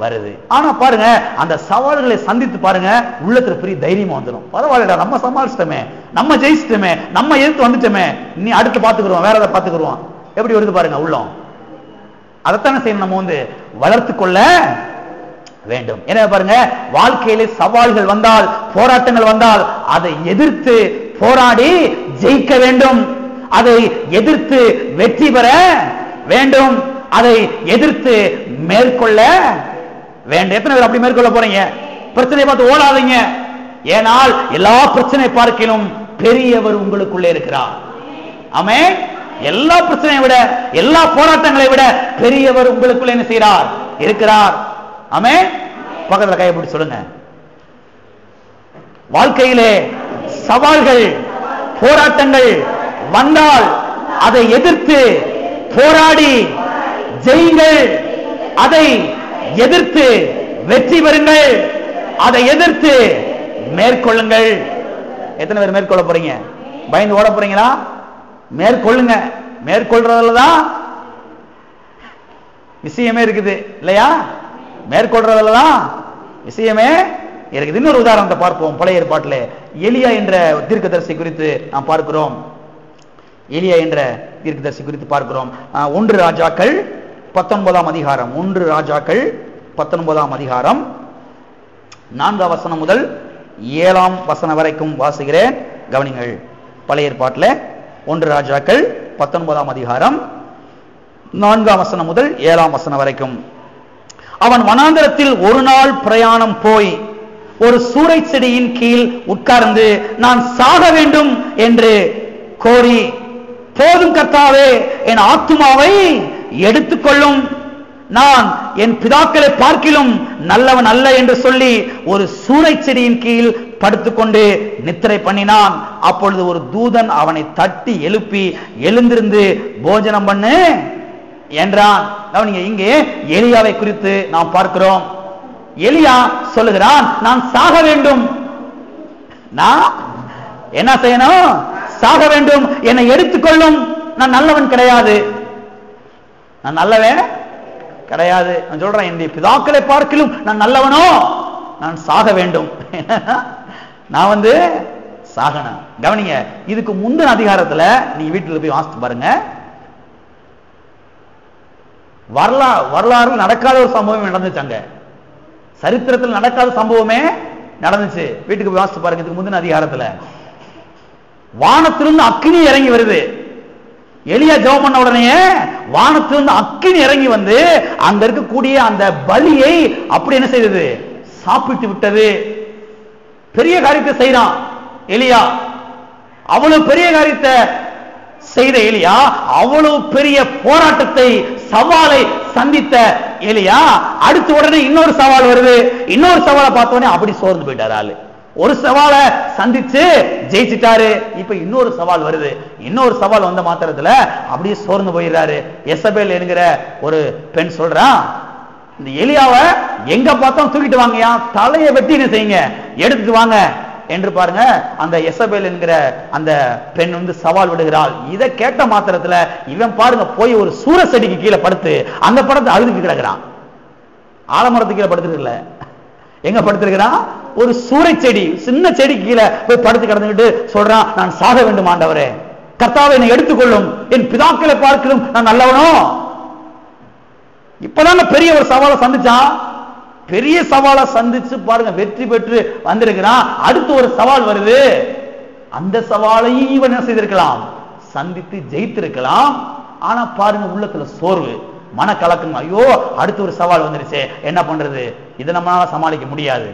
வருது. ஆனா பாருங்க, அந்த சவால்களை சந்தித்து பாருங்க, உள்ளத்துல பெரிய தைரியமா வந்துடும். பரவாயில்லடா, நம்ம சமாளிச்சிட்டோமே, நம்ம ஜெயிச்சிட்டோமே, நம்ம எதிர்த்து வந்துட்டோமே, நீ அடுத்து பாத்துக்கிறோம், வேற எதை பாத்துக்கிறோம். எப்படி வருது பாருங்க உள்ளம். அதைத்தானே செய்யணும், நம்ம வந்து வளர்த்து கொள்ள வேண்டும். எனவே பாருங்க, வாழ்க்கையிலே சவால்கள் வந்தால், போராட்டங்கள் வந்தால் அதை எதிர்த்து போராடி ஜெயிக்க வேண்டும், அதை எதிர்த்து வெற்றி பெற வேண்டும், அதை எதிர்த்து மேற்கொள்ள வேண்டும். எத்தனை பேர் அப்படி மேற்கொள்ள போறீங்க? பிரச்சனை பார்த்து ஓடாதீங்க, ஏனால் எல்லா பிரச்சனை பார்க்கிலும் பெரியவர் உங்களுக்குள்ளே இருக்கிறார். ஆமென். எல்லா பிரச்சனையை விட, எல்லா போராட்டங்களை விட பெரியவர் உங்களுக்குள்ளே என்ன செய்கிறார்? இருக்கிறார். ஆமென். பக்கத்துல கையை பிடிச்சு சொல்லுங்க, வாழ்க்கையிலே சவால்கள், போராட்டங்கள் வந்தால் அதை எதிர்த்து போராடி ஜெயிங்கள், அதை எதிர்த்து வெற்றி பெறுங்கள், அதை எதிர்த்து மேற்கொள்ளுங்கள். எத்தனை பேர் மேற்கொள்ள போறீங்க? பயந்து ஓட போறீங்களா? மேற்கொள்ளுங்க. மேற்கொள்றதுல தான் விஷயமே இருக்குது இல்லையா? மேற்கொள்றதுல தான் விஷயமே இருக்குது. இன்னொரு உதாரணத்தை பார்ப்போம். பழைய ஏற்பாட்டிலே எலியா என்ற தீர்க்கதரிசி குறித்து நாம் பார்க்கிறோம். எலியா என்ற தீர்க்கதரிசி குறித்து பார்க்கிறோம். 1 ராஜாக்கள் 19ஆம் அதிகாரம், 1 ராஜாக்கள் 19ஆம் அதிகாரம் 4ஆம் வசனம் முதல் 7ஆம் வசனம் வரைக்கும் வாசிக்கிறேன், கவனிங்கள். பழைய ஏற்பாட்டில் 1 ராஜாக்கள் 19ஆம் அதிகாரம் 4ஆம் வசனம் முதல் 7ஆம் வசனம் வரைக்கும். அவன் வனாந்தரத்தில் ஒரு நாள் பிரயாணம் போய் ஒரு சூரை செடியின் கீழ் உட்கார்ந்து நான் சாக வேண்டும் என்று கோரி, போதும் கர்த்தாவே, என் ஆத்துமாவை எடுத்துக்கொள்ளும், நான் என் பிதாக்களை பார்க்கிலும் நல்லவன் அல்ல என்று சொல்லி ஒரு சூரை செடியின் கீழ் படுத்துக்கொண்டு நித்திரை பண்ணினான். அப்பொழுது ஒரு தூதன் அவனை தட்டி எழுப்பி, எழுந்திருந்து போஜனம் பண்ணு என்றான். இங்கே எலியாவை குறித்து நாம் பார்க்கிறோம். எலியா சொல்லுகிறான், நான் சாக வேண்டும். நான் என்ன செய்யணும்? சாக வேண்டும். என்னை எடுத்துக்கொள்ளும். நான் நல்லவன் கிடையாது. நான் நல்லவன் கிடையாது. நான் சொல்றேன், என்னுடைய பிதாக்களை பார்க்கிலும் நான் நல்லவனோ, நான் சாக வேண்டும். நான் சாகணும். கவனிங்க, இதுக்கு முந்தின அதிகாரத்துல நீ வீட்டுல போய் வாசித்து பாருங்க. வரலாறு நடக்காத ஒரு சம்பவம் நடந்துச்சு. அங்க சரித்திரத்தில் நடக்காத சம்பவமே நடந்துச்சு. வீட்டுக்கு போய் வாசித்து பாருங்க. இதுக்கு முந்தின அதிகாரத்துல வானத்திலிருந்து அக்கினி இறங்கி வருது. எலியா ஜெபம் பண்ண உடனே வானத்திலிருந்து அக்கினி இறங்கி வந்து அங்க இருக்கக்கூடிய அந்த பலியை அப்படி என்ன செய்தது? சாப்பிட்டு விட்டது. பெரிய காரியத்தை செய்யறான் எலியா. அவ்வளவு பெரிய காரியத்தை செய்த எலியா, அவ்வளவு பெரிய போராட்டத்தை, சவாலை சந்தித்த எலியா, அடுத்த உடனே இன்னொரு சவால் வருது. இன்னொரு சவாலை பார்த்தோன்னே அப்படி சோர்ந்து போயிட்டாரு ஆளு. ஒரு சவாலை சந்திச்சு ஜெயிச்சிட்டாரு. இப்ப இன்னொரு சவால் வருது. இன்னொரு சவால் வந்த மாத்திரத்துல அப்படியே சோர்ந்து போயிடுறாரு. எசபேல் என்கிற ஒரு பெண் சொல்றான், இந்த எலியாவை எங்க பார்த்தோம் தூக்கிட்டு வாங்கயா, தலையை வெட்டி என்ன செய்யுங்க, எடுத்துட்டு வாங்க என்று பாருங்க. அந்த எசபேல் என்கிற அந்த பெண் சவால் விடுகிறாள். இதை கேட்ட மாத்திரத்துல இவன் பாருங்க போய் ஒரு சூர செடிக்கு கீழே படுத்து அந்த படத்தை அழுதுக்கு கிடக்குறான். ஆலமரத்துக்கு கீழே படுத்துருக்கல, எங்க படுத்திருக்கிறான்? ஒரு சூறை செடி, சின்ன செடி கீழே போய் படுத்து கிடந்துட்டு சொல்றான், நான் சாக வேண்டும் ஆண்டவரே, கர்த்தாவே என்னை எடுத்துக்கொள்ளும், என் பிதாக்களை பார்க்கலும் நான் நல்லவனோ. இப்பதாங்க பெரிய ஒரு சவாலை சந்திச்சான். பெரிய சவாலை சந்திச்சு பாருங்க வெற்றி பெற்று வந்திருக்கிறான். அடுத்து ஒரு சவால் வருது. அந்த சவாலையும் இவன் என்ன செய்திருக்கலாம்? சந்தித்து ஜெயித்திருக்கலாம். ஆனா பாருங்க உள்ளத்துல சோர்வு, மனக்கலக்கம். ஐயோ அடுத்து ஒரு சவால் வந்துருச்சு, என்ன பண்றது, இதை நம்மளால சமாளிக்க முடியாது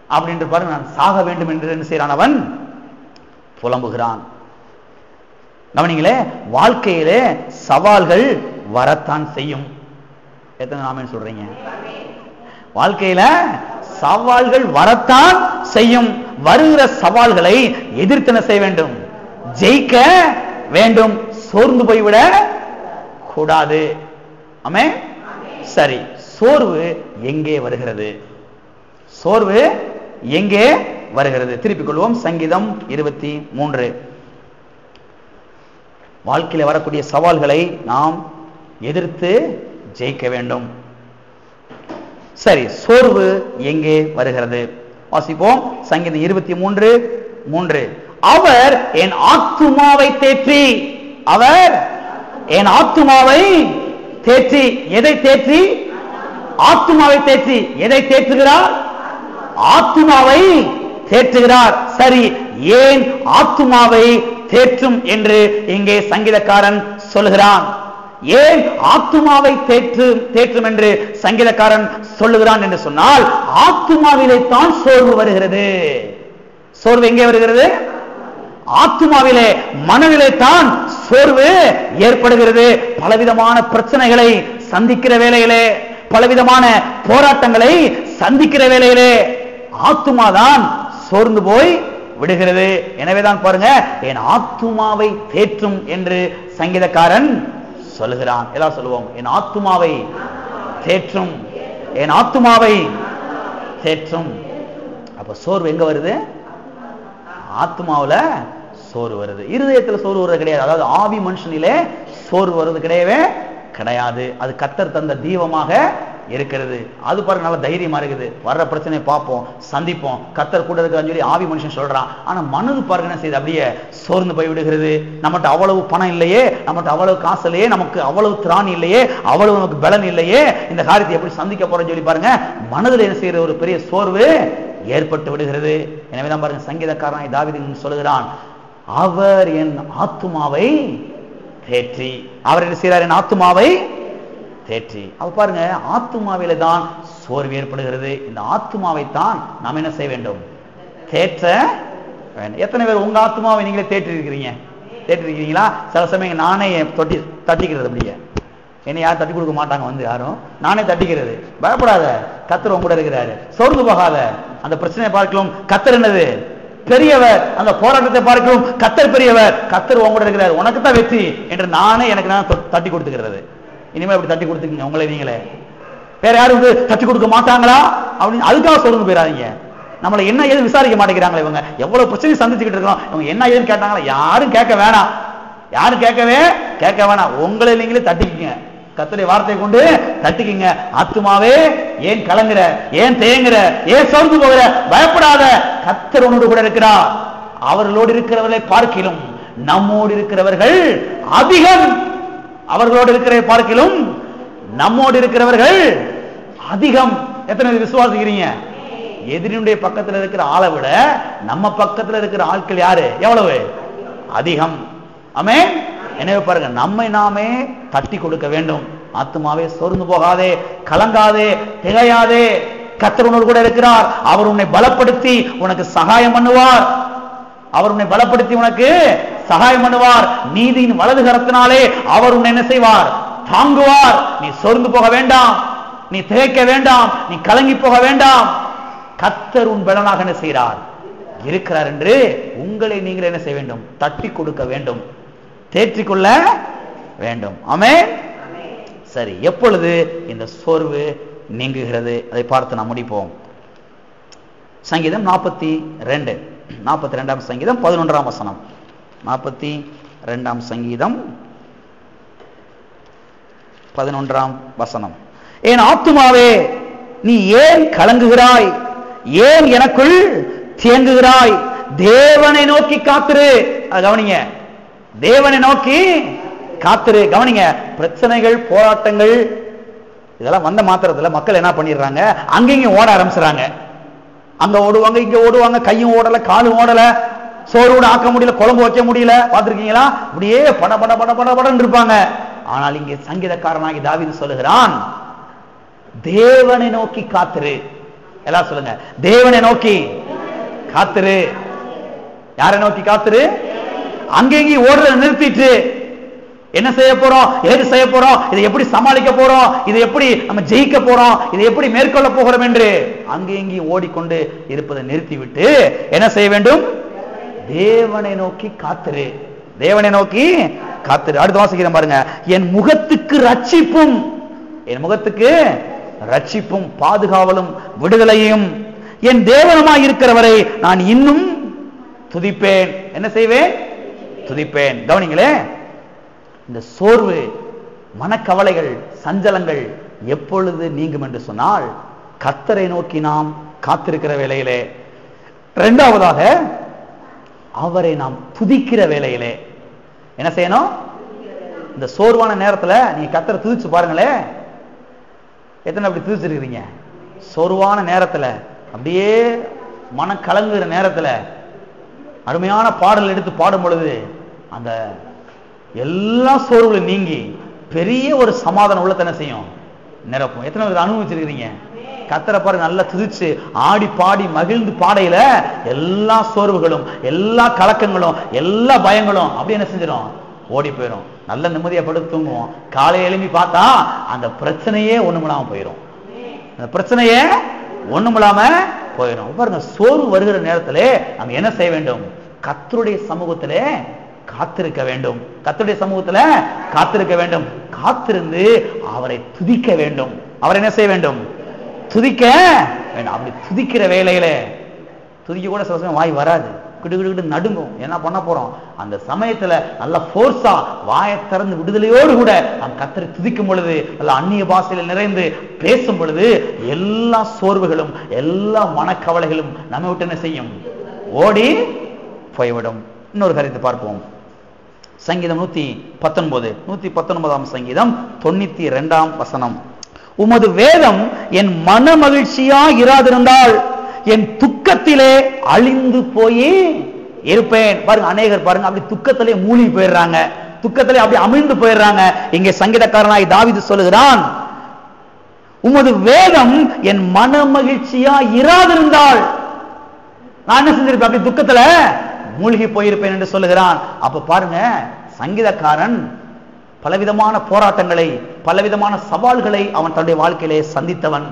அப்படின்ற பாருங்க, நான் சாக வேண்டும் என்று என்ன செய்யறான்? அவன் புலம்புகிறான். கவனிங்களே, வாழ்க்கையிலே சவால்கள் வரத்தான் செய்யும். எத்தனை ஆமென் சொல்றீங்க? வாழ்க்கையில சவால்கள் வரத்தான் செய்யும். வருகிற சவால்களை எதிர்த்து என்ன செய்ய வேண்டும்? ஜெயிக்க வேண்டும். சோர்ந்து போய்விட கூடாது. ஆமென். சரி, சோர்வு எங்கே வருகிறது? சோர்வு எங்கே வருகிறது? திருப்பிக் கொள்வோம். சங்கீதம் 23. வாழ்க்கையில் வரக்கூடிய சவால்களை நாம் எதிர்த்து ஜெயிக்க வேண்டும். சரி, சோர்வு எங்கே வருகிறது? வாசிப்போம். சங்கீதம் 23:3. அவர் என் ஆத்துமாவை தேற்றி, அவர் என் ஆத்துமாவை தேற்றி. எதை தேற்றி? ஆத்துமாவை தேற்றி. எதை தேற்றுகிறார்? ஆத்துமாவை தேற்றுகிறார். சரி, ஏன் ஆத்துமாவை தேற்றும் என்று இங்கே சங்கீதக்காரன் சொல்லுகிறான். ஏன் ஆத்துமாவை தேற்றும் என்று சங்கீதக்காரன் சொல்லுகிறான் என்று சொன்னால், ஆத்துமாவிலே தான் சோர்வு வருகிறது. சோர்வு எங்கே வருகிறது? ஆத்துமாவிலே, மனதிலே தான் சோர்வு ஏற்படுகிறது. பலவிதமான பிரச்சனைகளை சந்திக்கிற வேளையிலே, பலவிதமான போராட்டங்களை சந்திக்கிற வேளையிலே ஆத்துமாதான் சோர்ந்து போய் விடுகிறது. எனவேதான் பாருங்க, என் ஆத்துமாவை தேற்றும் என்று சங்கீதக்காரன் சொல்லுகிறான். எல்லாம் சொல்லுவோம், என் ஆத்துமாவை தேற்றும், என் ஆத்துமாவை தேற்றும். அப்ப சோர்வு எங்க வருது? ஆத்துமாவுல சோர்வு வருது. இருதயத்துல சோர்வு வருவது கிடையாது. அதாவது ஆவி மனுஷனிலே சோர்வு வருவது கிடையவே கிடையாது. அது கர்த்தர் தந்த தீபமாக இருக்கிறது. அது பாருங்க நல்ல தைரியமா இருக்குது. வர்ற பிரச்சனையை பார்ப்போம், சந்திப்போம், கர்த்தர் கூட இருக்கான்னு சொல்லி ஆவி மனுஷன் சொல்றான். ஆனா மனது பாருங்க என்ன செய்யுது? அப்படியே சோர்ந்து போய் விடுகிறது. நம்மகிட்ட அவ்வளவு பணம் இல்லையே, நம்மகிட்ட அவ்வளவு காசு இல்லையே, நமக்கு அவ்வளவு திராணி இல்லையே, அவ்வளவு நமக்கு பலன் இல்லையே, இந்த காரியத்தை எப்படி சந்திக்க போறேன்னு சொல்லி பாருங்க மனதில் என்ன செய்யற ஒரு பெரிய சோர்வு ஏற்பட்டு விடுகிறது. எனவேதான் பாருங்க சங்கீதக்காரன் தாவீது சொல்லுகிறான், அவர் என் ஆத்துமாவை தேற்றி. அவர் என்ன செய்யறார்? என் ஆத்துமாவை தேற்றி. அவ பாருங்க, ஆத்துமாவில தான் சோர்வு ஏற்படுகிறது. இந்த ஆத்துமாவை தான் நாம் என்ன செய்ய வேண்டும்? தேற்ற வேண்டும். எத்தனை பேர் உங்க ஆத்துமாவை நீங்களே தேற்றி இருக்கிறீங்க? தேற்றி இருக்கிறீங்களா? சில சமயம் நானே தட்டிக்கிறது அப்படியே என்னை யாரும் தட்டி கொடுக்க மாட்டாங்க, வந்து யாரும், நானே தட்டிக்கிறது. பயப்படாத, கர்த்தர் உன் கூட இருக்கிறாரு, சோர்ந்து போகாத. அந்த பிரச்சனையை பார்க்கலாம் கர்த்தர் என்னது பெரியவர், அந்த போராட்டத்தை பார்க்கலாம் கர்த்தர் பெரியவர், கர்த்தர் உன் கூட இருக்கிறார், உனக்கு தான் வெற்றி என்று நானே எனக்கு நான் தட்டி கொடுத்துக்கிறது. இனிமே அப்படி தட்டி கொடுத்துக்கீங்க உங்களை நீங்களே. வேற யாரும் வந்து தட்டி கொடுக்க மாட்டாங்களா அப்படின்னு அதுக்காக சோர்ந்து போயிடாதீங்க. நம்மளை என்ன ஏதுன்னு விசாரிக்க மாட்டேங்கிறாங்களே, இவங்க எவ்வளவு பிரச்சனை சந்திச்சுக்கிட்டு இருக்கோம், இவங்க என்ன ஏதுன்னு கேட்டாங்களா, யாரும் கேட்க வேணாம், யாரும் கேட்க வேணாம். உங்களை நீங்களே தட்டிக்கிங்க, கர்த்தருடைய வார்த்தையை கொண்டு தட்டிக்கிங்க. ஆத்துமாவே ஏன் கலங்குற, ஏன் தேங்குற, ஏன் சோர்ந்து போகிற, பயப்படாத, கர்த்தர் உன்னோடு கூட இருக்கிறார். அவர்களோடு இருக்கிறவர்களை பார்க்கிலும் நம்மோடு இருக்கிறவர்கள் அதிகம். அவர்களோடு இருக்கிற பார்க்கிலும் நம்மோடு இருக்கிறவர்கள் அதிகம். எத்தனை விசுவாசிக்கிறீங்க? எதிரினுடைய பக்கத்தில் இருக்கிற ஆளை விட நம்ம பக்கத்தில் இருக்கிற ஆட்கள் யாரு எவ்வளவு அதிகம். ஆமென். எனவே பாருங்க, நம்மை நாமே தட்டி கொடுக்க வேண்டும். ஆத்துமாவே சோர்ந்து போகாதே, கலங்காதே, திகையாதே, கர்த்தர் உன்னோடு கூட இருக்கிறார். அவர் உன்னை பலப்படுத்தி உனக்கு சகாயம் பண்ணுவார். அவர் உன்னை பலப்படுத்தி உனக்கு சகாயம் பண்ணுவார். நீதியின் வலது கரத்தினாலே அவர் உன்னை என்ன செய்வார்? தாங்குவார். நீ சோர்ந்து போக வேண்டாம், நீ திகைக்க வேண்டாம், நீ கலங்கி போக வேண்டாம். கர்த்தர் உன் பலனாக என்ன செய்கிறார்? இருக்கிறார் என்று உங்களை நீங்கள் என்ன செய்ய வேண்டும்? தட்டி கொடுக்க வேண்டும், தேற்றிக்கொள்ள வேண்டும். ஆமென். சரி, எப்பொழுது இந்த சோர்வு நீங்குகிறது அதை பார்த்து நாம் முடிப்போம். சங்கீதம் 42 சங்கீதம் 11 வசனம். 42 சங்கீதம் 11 வசனம். என் ஆத்துமாவே நீ ஏன் கலங்குகிறாய், ஏன் எனக்குள் தேங்குகிறாய்? தேவனை நோக்கி காத்திரு. கவனிங்க, தேவனை நோக்கி காத்திரு. கவனிங்க, பிரச்சனைகள், போராட்டங்கள் இதெல்லாம் வந்த மாத்திரத்துல மக்கள் என்ன பண்ணிடுறாங்க? அங்கேயும் ஓட ஆரம்பிச்சுறாங்க. அங்க ஓடுவாங்க, இங்க ஓடுவாங்க, கையும் ஓடல, காலும் ஓடல, சோறு ஆக்க முடியல, குழம்பு வைக்க முடியல. பார்த்திருக்கீங்களா? அப்படியே பட பட பட பட படன்னு இருப்பாங்க. ஆனால் இங்கே சங்கீதக்காரனாகி தாவீது சொல்லுகிறான், தேவனை நோக்கி காத்திரு. எல்லாம் சொல்லுங்க, தேவனை நோக்கி காத்திரு. யாரை நோக்கி காத்திரு? அங்கேயும் ஓடுறத நிறுத்திட்டு என்ன செய்ய போறோம், ஏது செய்ய போறோம், இதை எப்படி சமாளிக்க போறோம், இதை எப்படி நம்ம ஜெயிக்க போறோம், இதை எப்படி மேற்கொள்ள போகிறோம் என்று அங்கேயும் ஓடிக்கொண்டு இருப்பதை நிறுத்திவிட்டு என்ன செய்ய வேண்டும்? தேவனை நோக்கி காத்திரு. தேவனை நோக்கி காத்திரு. அடுத்து வாசிக்கிறேன் பாருங்க. என் முகத்துக்கு ரட்சிப்பும், என் முகத்துக்கு ரட்சிப்பும் பாதுகாவலும் விடுதலையும் என் தேவனமாய் இருக்கிறவரை நான் இன்னும் துதிப்பேன். என்ன செய்வேன்? துதிப்பேன். கவனிங்களே, இந்த சோர்வு, மனக்கவலைகள், சஞ்சலங்கள் எப்பொழுது நீங்கும் என்று சொன்னால் கர்த்தரை நோக்கி நாம் காத்திருக்கிற வேளையிலே. இரண்டாவதாக அவரை நாம் துதிக்கிற வேளையிலே. என்ன செய்யணும்? இந்த சோர்வான நேரத்துல நீங்க கர்த்தரை துதிச்சு பாருங்களே. எத்தனை அப்படி துதிச்சிருக்கிறீங்க? சோர்வான நேரத்துல, அப்படியே மனம் கலங்குகிற நேரத்துல அருமையான பாடல் எடுத்து பாடும் பொழுது அந்த எல்லா சோர்வுகளும் நீங்கி பெரிய ஒரு சமாதானம் உள்ளத்தை என்ன செய்யும்? நிரப்பும். எத்தனை பேர் அனுபவிச்சிருக்கிறீங்க? கர்த்தரை பாருங்க, நல்லா துதிச்சு ஆடி பாடி மகிழ்ந்து பாடையில எல்லா சோர்வுகளும், எல்லா கலக்கங்களும், எல்லா பயங்களும் அப்படி என்ன செஞ்சிடும்? ஓடி போயிடும். நல்ல நிம்மதியா படுத்து தூங்குவோம். காலை எழுப்பி பார்த்தா அந்த பிரச்சனையே ஒண்ணுமில்லாம போயிடும். அந்த பிரச்சனையே ஒண்ணுமில்லாம போயிடும். பாருங்க, சோர்வு வருகிற நேரத்திலே நம்ம என்ன செய்ய வேண்டும்? கர்த்தருடைய சமூகத்திலே காத்திருக்க வேண்டும். கர்த்தருடைய சமூகத்துல காத்திருக்க வேண்டும். காத்திருந்து அவரை துதிக்க வேண்டும். அவரை என்ன செய்ய வேண்டும்? துதிக்க வேண்டும். அப்படி துதிக்கிற வேளையில துதிக்க கூட சில சமயம் வாய் வராது, கிடுகிடு நடுங்கும். என்ன பண்ண போறோம்? அந்த சமயத்துல நல்ல போர்ஸா வாயை திறந்து விடுதலையோடு கூட நாம் கர்த்தரை துதிக்கும் பொழுது, நல்ல அந்நிய பாஷையில நிறைந்து பேசும் பொழுது எல்லா சோர்வுகளும், எல்லா மனக்கவலைகளும் நம்ம விட்டு என்ன செய்யும்? ஓடி போய்விடும். இன்னொரு காரியத்தை பார்ப்போம். சங்கீதம் 119 சங்கீதம் 92 வசனம். உமது வேதம் என் மன மகிழ்ச்சியா இராதிருந்தால் என் துக்கத்திலே அழிந்து போய் இருப்பேன். பாருங்க, அநேகர் பாருங்க அப்படி துக்கத்திலே மூழ்கி போயிடுறாங்க, துக்கத்திலே அப்படி அமிழ்ந்து போயிடுறாங்க. இங்கே சங்கீதக்காரனாய் தாவீது சொல்லுகிறான், உமது வேதம் என் மன மகிழ்ச்சியா இராதிருந்தால் நான் என்ன செஞ்சிருப்பேன்? அப்படி துக்கத்துல மூழ்கி போயிருப்பேன் என்று சொல்லுகிறான். அப்ப பாருங்க, சங்கீதக்காரன் பலவிதமான போராட்டங்களை, பலவிதமான சவால்களை அவன் தன்னுடைய வாழ்க்கையிலே சந்தித்தவன்.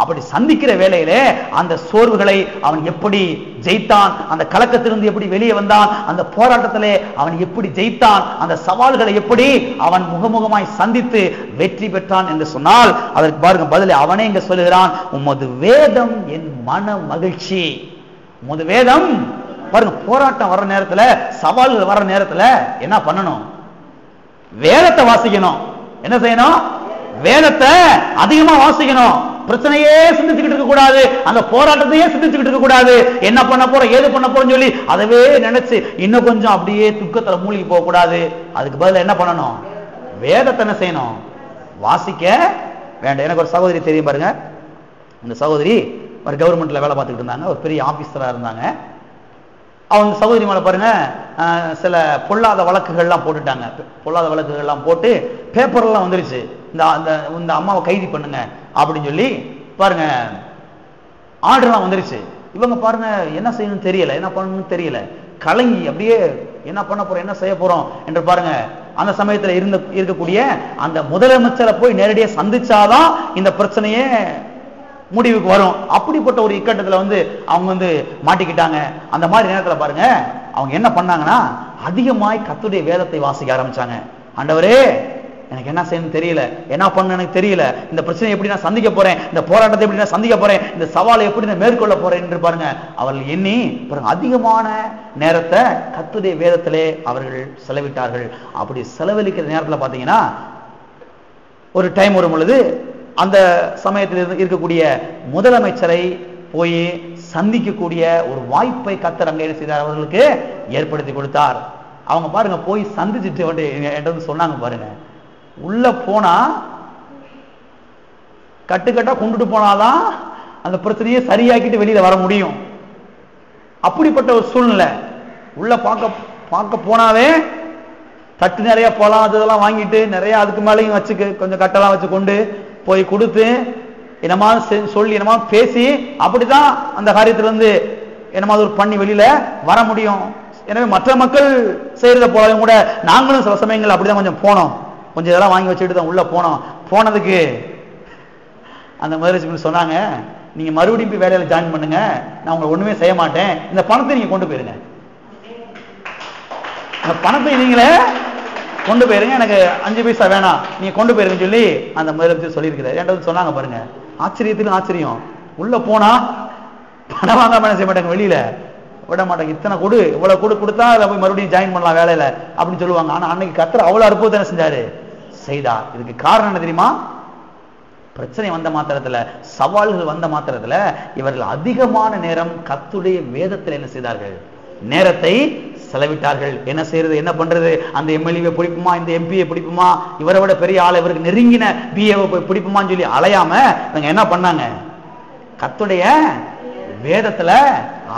அப்படி சந்திக்கிற வேளையிலே அந்த சோர்வுகளை அவன் எப்படி ஜெயித்தான், அந்த கலக்கத்திலிருந்து எப்படி வெளியே வந்தான், அந்த போராட்டத்திலே அவன் எப்படி ஜெயித்தான், அந்த சவால்களை எப்படி அவன் முகமுகமாய் சந்தித்து வெற்றி பெற்றான் என்று சொன்னால், அதற்கு பாருங்க பதில் அவனே இங்க சொல்லுகிறான், உமது வேதம் என் மன மகிழ்ச்சி. உமது வேதம் பாருங்க, போராட்டம் வர்ற நேரத்துல, சவால்கள் வர்ற நேரத்துல என்ன பண்ணணும்? வேதத்தை வாசிக்கணும். என்ன செய்யணும்? வேதத்தை அதிகமா வாசிக்கணும். பிரச்சனையே சிந்திச்சுக்கிட்டு இருக்க கூடாது, அந்த போராட்டத்தையே சிந்திச்சுக்கிட்டு இருக்க கூடாது. என்ன பண்ண போறோம், ஏது பண்ண போறோம்னு சொல்லி அதவே நினைச்சு இன்னும் கொஞ்சம் அப்படியே துக்கத்துல மூழ்கி போக கூடாது. அதுக்கு பதிலா என்ன பண்ணணும்? வேதத்தை என்ன செய்யணும்? வாசிக்க வேண்டாம். எனக்கு ஒரு சகோதரி தெரியும் பாருங்க. இந்த சகோதரி ஒரு கவர்மெண்ட்ல வேலை பார்த்துக்கிட்டு இருந்தாங்க, ஒரு பெரிய ஆபீசரா இருந்தாங்க. அவங்க சகோதரி மேல பாருங்க சில பொல்லாத வழக்குகள்லாம் போட்டுட்டாங்க. பொல்லாத வழக்குகள்லாம் போட்டு பேப்பர்லாம் வந்துருச்சு, இந்த அம்மாவை கைது பண்ணுங்க அப்படின்னு சொல்லி பாருங்க ஆர்டர்லாம் வந்துருச்சு. இவங்க பாருங்க என்ன செய்யணும்னு தெரியல, என்ன பண்ணணும்னு தெரியல, கலங்கி அப்படியே என்ன பண்ண போறோம், என்ன செய்ய போறோம் என்று பாருங்க. அந்த சமயத்துல இருக்கக்கூடிய அந்த முதலமைச்சரை போய் நேரடியாக சந்திச்சாதான் இந்த பிரச்சனையே முடிவுக்கு வரும். அப்படிப்பட்ட ஒரு இக்கட்டத்துல அவங்க மாட்டிக்கிட்டாங்க. அந்த மாதிரி நேரத்துல பாருங்க அவங்க என்ன பண்ணாங்கன்னா, அதிகமாய் கர்த்தருடைய வேதத்தை வாசிக்க ஆரம்பிச்சாங்க. ஆண்டவரே எனக்கு என்ன செய்யணும் தெரியல, என்ன பண்ண எனக்கு தெரியல, இந்த பிரச்சனையை எப்படி நான் சந்திக்க போறேன், இந்த போராட்டத்தை எப்படி நான் சந்திக்க போறேன், இந்த சவாலை எப்படி நான் மேற்கொள்ள போறேன் என்று பாருங்க அவர்கள் எண்ணி பாருங்க அதிகமான நேரத்தை கர்த்தருடைய வேதத்திலே அவர்கள் செலவிட்டார்கள். அப்படி செலவழிக்கிற நேரத்தில் பாத்தீங்கன்னா ஒரு டைம் வரும் பொழுது அந்த சமயத்தில் இருக்கக்கூடிய முதலமைச்சரை போய் சந்திக்கக்கூடிய ஒரு வாய்ப்பை கர்த்தர் அங்கே என்ன செய்தார், அவர்களுக்கு ஏற்படுத்தி கொடுத்தார். அவங்க பாருங்க போய் சந்திச்சுட்டு என்கிட்ட சொன்னாங்க பாருங்க, உள்ள போனா கட்டுக்கட்டா கொண்டுட்டு போனாதான் அந்த பிரச்சனையை சரியாக்கிட்டு வெளியில வர முடியும். அப்படிப்பட்ட ஒரு சூழ்நிலை. உள்ள பார்க்க போனாவே தட்டு நிறைய போலாம், அதெல்லாம் வாங்கிட்டு நிறைய அதுக்கு மேலேயும் வச்சு கொஞ்சம் கட்டெல்லாம் வச்சு கொண்டு போய் கொடுத்து என்னமா சொல்லி என்னமா பேசி அப்படிதான் அந்த காரியத்திலிருந்து என்னமா ஒரு பண்ணி வெளியில வர முடியும். எனவே மற்ற மக்கள் செய்யறத போலவும் கூட நாங்களும் சில சமயங்கள் அப்படிதான் கொஞ்சம் போனோம், கொஞ்சம் இதெல்லாம் வாங்கி வச்சுட்டு தான் உள்ள போனோம். போனதுக்கு அந்த முதலமைச்சர் சொன்னாங்க, நீங்க மறுபடியும் போய் வேலையில ஜாயின் பண்ணுங்க, நான் உங்களை ஒண்ணுமே செய்ய மாட்டேன், இந்த பணத்தை நீங்க கொண்டு போயிருங்க, இந்த பணத்தை நீங்களே கொண்டு போயிருங்க, எனக்கு 5 பைசா வேணாம், நீங்க கொண்டு போயிருங்கன்னு சொல்லி அந்த முதலமைச்சர் சொல்லியிருக்கிறார். என்கிட்ட சொன்னாங்க பாருங்க, ஆச்சரியத்திலும் ஆச்சரியம். உள்ள போனா பணம் வாங்காம என்ன செய்ய மாட்டாங்க, வெளியில விட மாட்டாங்க. இத்தனை கொடு, இவ்வளவு கொடுத்தா அதை போய் மறுபடியும் ஜாயின் பண்ணலாம் வேலையில அப்படின்னு சொல்லுவாங்க. ஆனா அன்னைக்கு கர்த்தர் அவ்வளவு அற்புதம் என்ன செஞ்சாரு, செய்தார். இதுக்கு காரணம் என்ன தெரியுமா? பிரச்சனை வந்த மாத்திரத்துல, சவால்கள் வந்த மாத்திரத்துல இவர்கள் அதிகமான நேரம் கர்த்தருடைய வேதத்தில் என்ன செய்தார்கள், நேரத்தை செலவிட்டார்கள். என்ன செய்யறது, என்ன பண்றது, அந்த எம்எல்ஏ பிடிப்புமா, இந்த எம்பியை பிடிப்புமா, இவரை விட பெரிய ஆளை, இவருக்கு நெருங்கின பிஏவை போய் பிடிப்புமான்னு சொல்லி அலையாம இவங்க என்ன பண்ணாங்க, கர்த்தருடைய வேதத்துல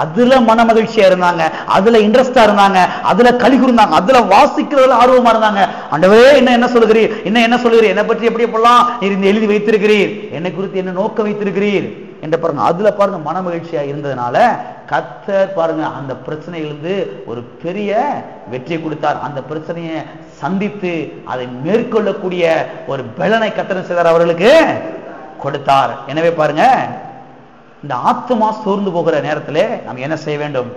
அதுல மன மகிழ்ச்சியா இருந்தாங்க, அதுல இன்ட்ரெஸ்டா இருந்தாங்க, அதுல களி கூர்ந்தாங்க, அதுல வாசிக்கிறதுல ஆர்வமா இருந்தாங்க. ஆண்டவரே என்ன சொல்லுகிறீர், என்ன சொல்லுகிறீர், என்னை பற்றி எப்படி எப்பெல்லாம் நீர் இந்த எழுதி வைத்திருக்கிறீர், என்னை குறித்து என்ன நோக்க வைத்திருக்கிறீர் என்று பாருங்க. அதுல பாருங்க மன மகிழ்ச்சியா இருந்ததுனால கர்த்தர் பாருங்க அந்த பிரச்சனையிலிருந்து ஒரு பெரிய வெற்றி கொடுத்தார். அந்த பிரச்சனையை சந்தித்து அதை மேற்கொள்ளக்கூடிய ஒரு பலனை கர்த்தர் செய்தார், அவர்களுக்கு கொடுத்தார். எனவே பாருங்க, இந்த ஆத்துமா சோர்ந்து போகிற நேரத்திலே நாம் என்ன செய்ய வேண்டும்,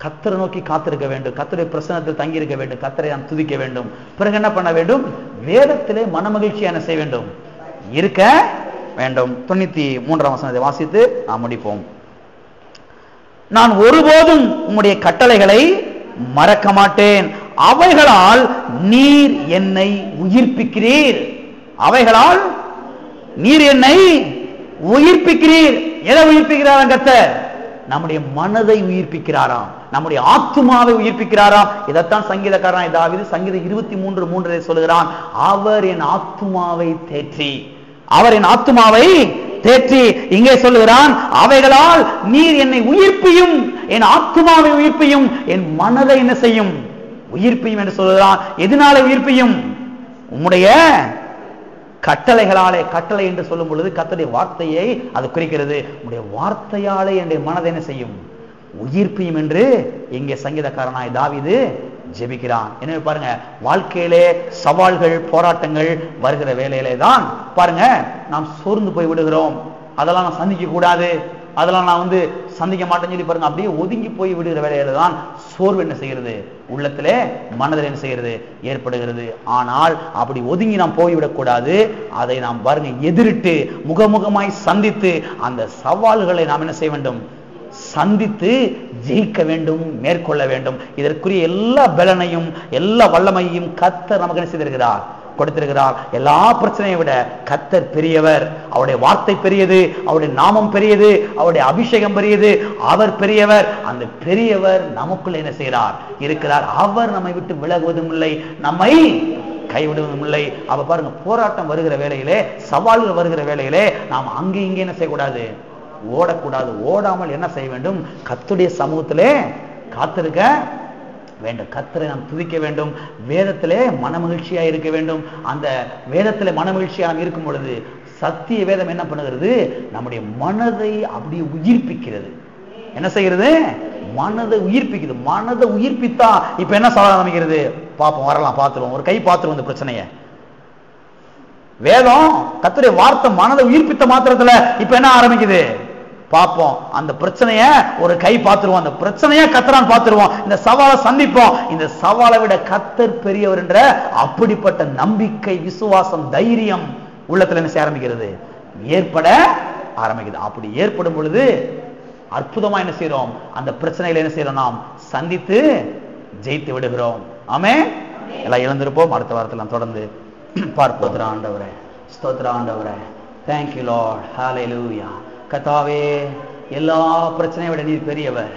கர்த்தரை நோக்கி காத்திருக்க வேண்டும், கர்த்தருடைய பிரசன்னத்தில் தங்கி இருக்க வேண்டும், கர்த்தரை நாம் துதிக்க வேண்டும். பிறகு என்ன பண்ண வேண்டும், வேதத்திலே மனமகிழ்ச்சியா என்ன செய்ய வேண்டும், இருக்க வேண்டும். 93ஆம் வசனத்தை வாசித்து நாம் முடிப்போம். நான் ஒருபோதும் உம்முடைய கட்டளைகளை மறக்க மாட்டேன், அவைகளால் நீர் என்னை உயிர்ப்பிக்கிறீர். அவைகளால் நீர் என்னை உயிர்ப்பிக்கிறீர். எதை உயிர்ப்பிக்கிறாராம் கர்த்தர்? நம்முடைய மனதை உயிர்ப்பிக்கிறாராம், நம்முடைய ஆத்துமாவை உயிர்ப்பிக்கிறாராம். இதைத்தான் சங்கீதக்காரன் தாவீது சங்கீதம் 23:3 சொல்லுகிறான், அவர் என் ஆத்துமாவை தேற்றி, அவர் என் ஆத்துமாவை தேற்றி. இங்கே சொல்லுகிறான், அவைகளால் நீர் என்னை உயிர்ப்பியும், என் ஆத்துமாவை உயிர்ப்பியும், என் மனதை என்ன செய்யும், உயிர்ப்பியும் என்று சொல்லுகிறான். எதனால உயிர்ப்பியும்? உம்முடைய கட்டளைகளாலே. கட்டளை என்று சொல்லும் பொழுது கர்த்தருடைய வார்த்தையை அது குறிக்கிறது. உடைய வார்த்தையாலே என்னுடைய மனதை என்ன செய்யும், உயிர்ப்பியும் என்று இங்கே சங்கீதக்காரனாய் தாவீது ஜெபிக்கிறான். எனவே பாருங்க, வாழ்க்கையிலே சவால்கள் போராட்டங்கள் வருகிற வேலையிலே தான் பாருங்க நாம் சோர்ந்து போய் விடுகிறோம். அதெல்லாம் நான் சந்திக்க கூடாது, அதெல்லாம் நான் சந்திக்க மாட்டேன்னு சொல்லி பாருங்க அப்படியே ஒதுங்கி போய் விடுகிற வேலையில தான் சோர்வு என்ன செய்கிறது, உள்ளத்திலே மனதில் என்ன செய்கிறது, ஏற்படுகிறது. ஆனால் அப்படி ஒதுங்கி நாம் போய்விடக்கூடாது. அதை நாம் பாருங்க எதிரிட்டு முகமுகமாய் சந்தித்து அந்த சவால்களை நாம் என்ன செய்ய வேண்டும், சந்தித்து ஜெயிக்க வேண்டும், மேற்கொள்ள வேண்டும். இதற்குரிய எல்லா பலனையும் எல்லா வல்லமையும் கர்த்தர் நமக்கு என்ன செய்திருக்கிறார், கொடுத்திருக்கிறார். எல்லா பிரச்சனையை விட கர்த்தர் பெரியவர். அவருடைய வார்த்தை பெரியது, அவருடைய நாமம் பெரியது, அவருடைய அபிஷேகம் பெரியது. அவர் பெரியவர். அந்த பெரியவர் நமக்குள்ள என்ன செய்கிறார், இருக்கிறார். அவர் நம்மை விட்டு விலகுவதும் இல்லை, நம்மை கைவிடுவதும் இல்லை. அப்ப பாருங்க, போராட்டம் வருகிற வேளையிலே, சவால்கள் வருகிற வேளையிலே நாம் அங்கே இங்கே என்ன செய்யக்கூடாது, ஓடக்கூடாது. ஓடாமல் என்ன செய்ய வேண்டும், கர்த்தருடைய சமூகத்திலே காத்திருக்க வேண்டும். கர்த்தரை நாம் துதிக்க வேண்டும். வேதத்திலே மனமகிழ்ச்சியா இருக்க வேண்டும். அந்த வேதத்திலே மனமகிழ்ச்சியா நாம் இருக்கும் பொழுது சத்திய வேதம் என்ன பண்ணுகிறது, நம்முடைய மனதை அப்படியே உயிர்ப்பிக்கிறது. என்ன செய்கிறது, மனதை உயிர்ப்பிக்குது. மனதை உயிர்ப்பித்தா இப்ப என்ன சொல்ல ஆரம்பிக்கிறது, பாப்போம், வரலாம், பார்த்துருவோம். ஒரு கை பார்த்துருவோம் இந்த பிரச்சனைய. வேதம் கர்த்தருடைய வார்த்தை மனதை உயிர்ப்பித்த மாத்திரத்துல இப்ப என்ன ஆரம்பிக்குது பார்ப்போம். அந்த பிரச்சனைய ஒரு கை பார்த்துருவோம், அந்த பிரச்சனைய கர்த்தரான் பார்த்துருவோம், இந்த சவாலை சந்திப்போம். இந்த சவாலை விட கர்த்தர் பெரியவர் என்ற அப்படிப்பட்ட நம்பிக்கை, விசுவாசம், தைரியம் உள்ளத்துல என்ன செய்ய ஆரம்பிக்கிறது, ஏற்பட ஆரம்பிக்குது. அப்படி ஏற்படும் பொழுது அற்புதமா என்ன செய்யறோம், அந்த பிரச்சனைகளை என்ன செய்யறோம், நாம் சந்தித்து ஜெயித்து விடுகிறோம். ஆமென். எல்லாம் இழந்திருப்போம். அடுத்த வாரத்தில் நாம் தொடர்ந்து பார்ப்போம். ஆண்டவரே, ஸ்தோத்திர ஆண்டவரே, thank you Lord, hallelujah. கர்த்தாவே, எல்லா பிரச்சனையை விட நீர் பெரியவர்,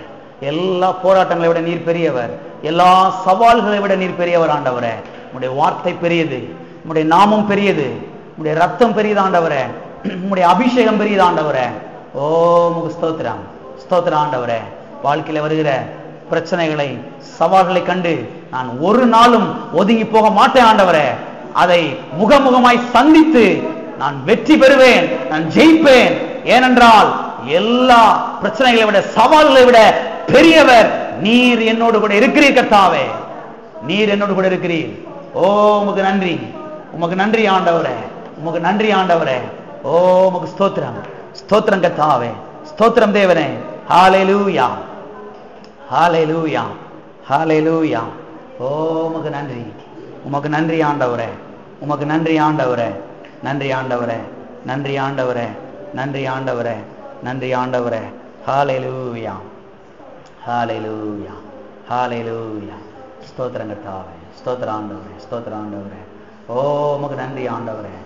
எல்லா போராட்டங்களை விட நீர் பெரியவர், எல்லா சவால்களை விட நீர் பெரியவர். ஆண்டவரே, உம்முடைய வார்த்தை பெரியது, உம்முடைய நாமம் பெரியது, உம்முடைய ரத்தம் பெரியது ஆண்டவரே, உம்முடைய அபிஷேகம் பெரியது ஆண்டவரே. ஓ உமக்கு ஸ்தோத்திரம், ஸ்தோத்திரம் ஆண்டவரே. வாழ்க்கையில வருகிற பிரச்சனைகளை, சவால்களை கண்டு நான் ஒரு நாளும் ஒதுங்கி போக மாட்டேன் ஆண்டவரே. அதை முகமுகமாய் சந்தித்து நான் வெற்றி பெறுவேன், நான் ஜெயிப்பேன். ஏனென்றால் எல்லா பிரச்சனைகளை விட, சவால்களை விட பெரியவர் நீர் என்னோடு கூட இருக்கிறீர். கர்த்தாவே, நீர் என்னோடு கூட இருக்கிறீர். ஓ உமக்கு நன்றி, உமக்கு நன்றி ஆண்டவரே, உமக்கு நன்றி ஆண்டவரே. ஓ உமக்கு ஸ்தோத்திரம், ஸ்தோத்திரம் கர்த்தாவே, ஸ்தோத்திரம் தேவனே. ஹalleluya, ஹalleluya, ஹalleluya. ஓ உமக்கு நன்றி, உமக்கு நன்றி ஆண்டவரே, உமக்கு நன்றி ஆண்டவரே, நன்றி ஆண்டவரே, நன்றி ஆண்டவரே, நன்றி ஆண்டவரே, நன்றி ஆண்டவரே. ஹalleluya, ஹalleluya, ஹalleluya. ஸ்தோத்திரம் கர்த்தாவே, ஸ்தோத்திரம் ஆண்டவரே, ஸ்தோத்திரம் ஆண்டவரே. ஓ உமக்கு நன்றி ஆண்டவரே.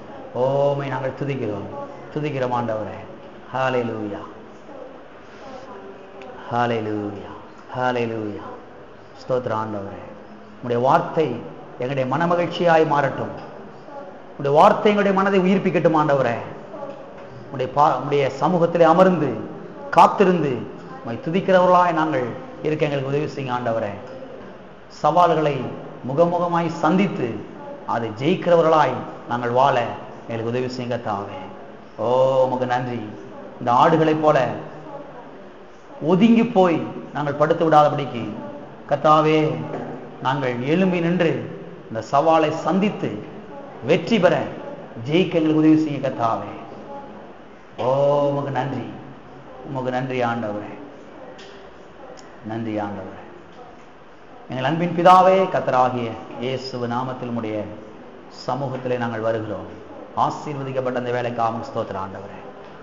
ஓமை நாங்கள் துதிக்கிறோம், துதிக்கிறோம் ஆண்டவரே. ஹalleluya, ஹalleluya, ஹalleluya. ஸ்தோத்திரம் ஆண்டவரே. உம்முடைய வார்த்தை எங்களுடைய மனமகிழ்ச்சியாய் மாறட்டும். உம்முடைய வார்த்தை எங்களுடைய மனதை உயிர்ப்பிக்கட்டும் ஆண்டவரே. உம்முடைய சமூகத்திலே அமர்ந்து காத்திருந்து உம்மை துதிக்கிறவர்களாய் நாங்கள் இருக்க எங்களுக்கு உதவி செய்யுங்க ஆண்டவரே. சவால்களை முகமுகமாய் சந்தித்து அதை ஜெயிக்கிறவர்களாய் நாங்கள் வாழ எங்களுக்கு உதவி செய்யுங்க கர்த்தாவே. ஓ உமக்கு நன்றி. இந்த ஆடுகளைப் போல ஒதுங்கி போய் நாங்கள் படுத்து விடாதபடிக்கு கர்த்தாவே, நாங்கள் எழும்பி நின்று இந்த சவாலை சந்தித்து வெற்றி பெற ஜெயிக்க எங்களுக்கு உதவி செய்ய கர்த்தாவே. ஓ உமக்கு நன்றி, உமக்கு நன்றி ஆண்டவரே, நன்றி ஆண்டவரே. எங்கள் அன்பின் பிதாவே, கர்த்தராகிய இயேசு நாமத்தில் உம்முடைய சமூகத்திலே நாங்கள் வருகிறோம். ஆசீர்வதிக்கப்பட்ட அந்த வேலைக்காக ஸ்தோத்திரம் ஆண்டவரே.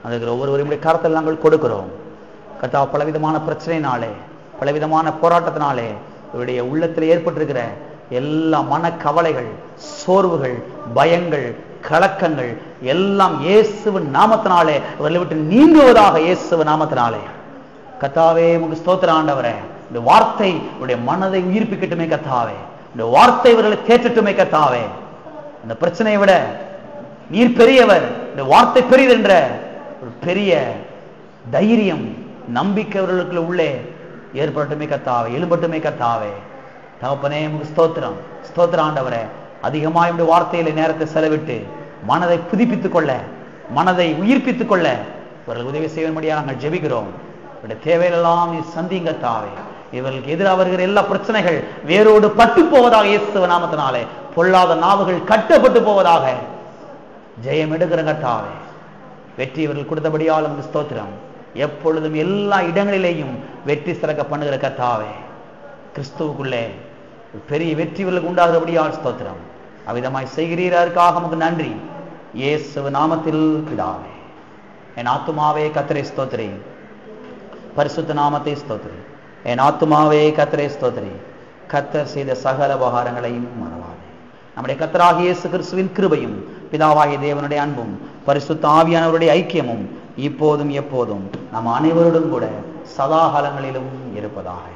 அதுக்கு ஒவ்வொருவருடைய கருத்தில் நாங்கள் கொடுக்கிறோம் கர்த்தா. பலவிதமான பிரச்சனையினாலே, பலவிதமான போராட்டத்தினாலே இவருடைய உள்ளத்தில் ஏற்பட்டிருக்கிற எல்லா மனக்கவலைகள், சோர்வுகள், பயங்கள், கலக்கங்கள் எல்லாம் இயேசுவின் நாமத்தினாலே இவர்களை விட்டு நீங்குவதாக. இயேசுவின் நாமத்தினாலே கர்த்தாவே உமக்கு ஸ்தோத்திரம் ஆண்டவரே. இந்த வார்த்தை உடைய மனதை உயிர்ப்பிக்கட்டுமே கர்த்தாவே. இந்த வார்த்தை இவர்களை தேற்றட்டுமே கர்த்தாவே. இந்த பிரச்சனையை விட நீர் பெரியவர், இந்த வார்த்தை பெரியது என்ற ஒரு பெரிய தைரியம், நம்பிக்கை அவர்களுக்கு உள்ளே ஏற்பட்டுமே கர்த்தாவே, எழும்பட்டுமே கர்த்தாவே. தகப்பனே உமக்கு ஸ்தோத்திரம், ஸ்தோத்திரம் ஆண்டவரே. அதிகமாய் உடைய வார்த்தையில நேரத்தை செலவிட்டு மனதை புதுப்பித்துக் கொள்ள, மனதை உயிர்ப்பித்துக் கொள்ள இவர்கள் உதவி செய்யும்படியாக நாங்கள் ஜெபிக்கிறோம். இவருடைய தேவையெல்லாம் நீ சந்திங்க கர்த்தாவே. இவர்களுக்கு எதிராக வருகிற எல்லா பிரச்சனைகள் வேரோடு பட்டு போவதாக இயேசு நாமத்தினாலே. பொல்லாத நாவுகள் கட்டப்பட்டு போவதாக. ஜெயம் எடுக்கிற கர்த்தாவே, வெற்றி இவர்கள் கொடுத்தபடியால் உமக்கு ஸ்தோத்திரம். எப்பொழுதும் எல்லா இடங்களிலேயும் வெற்றி சிறக்க பண்ணுகிற கர்த்தாவே, கிறிஸ்துவுக்குள்ளே பெரிய வெற்றி இவர்களுக்கு உண்டாகிறபடியால் ஸ்தோத்திரம். அவ்விதமாய் செய்கிறீரற்காக உமக்கு நன்றி. இயேசு நாமத்தில் பிதாவே. என் ஆத்துமாவே கர்த்தரை ஸ்தோத்திரி, பரிசுத்த நாமத்தை ஸ்தோத்திரி. என் ஆத்துமாவே கர்த்தரை ஸ்தோத்திரி, கர்த்தர் செய்த சகல உபகாரங்களையும் மறவாதே. நம்முடைய கர்த்தராகிய இயேசு கிறிஸ்துவின் கிருபையும் பிதாவாகிய தேவனுடைய அன்பும் பரிசுத்த ஆவியானவருடைய ஐக்கியமும் இப்போதும் எப்போதும் நம் அனைவருடன் கூட சதாகாலங்களிலும் இருப்பதாக.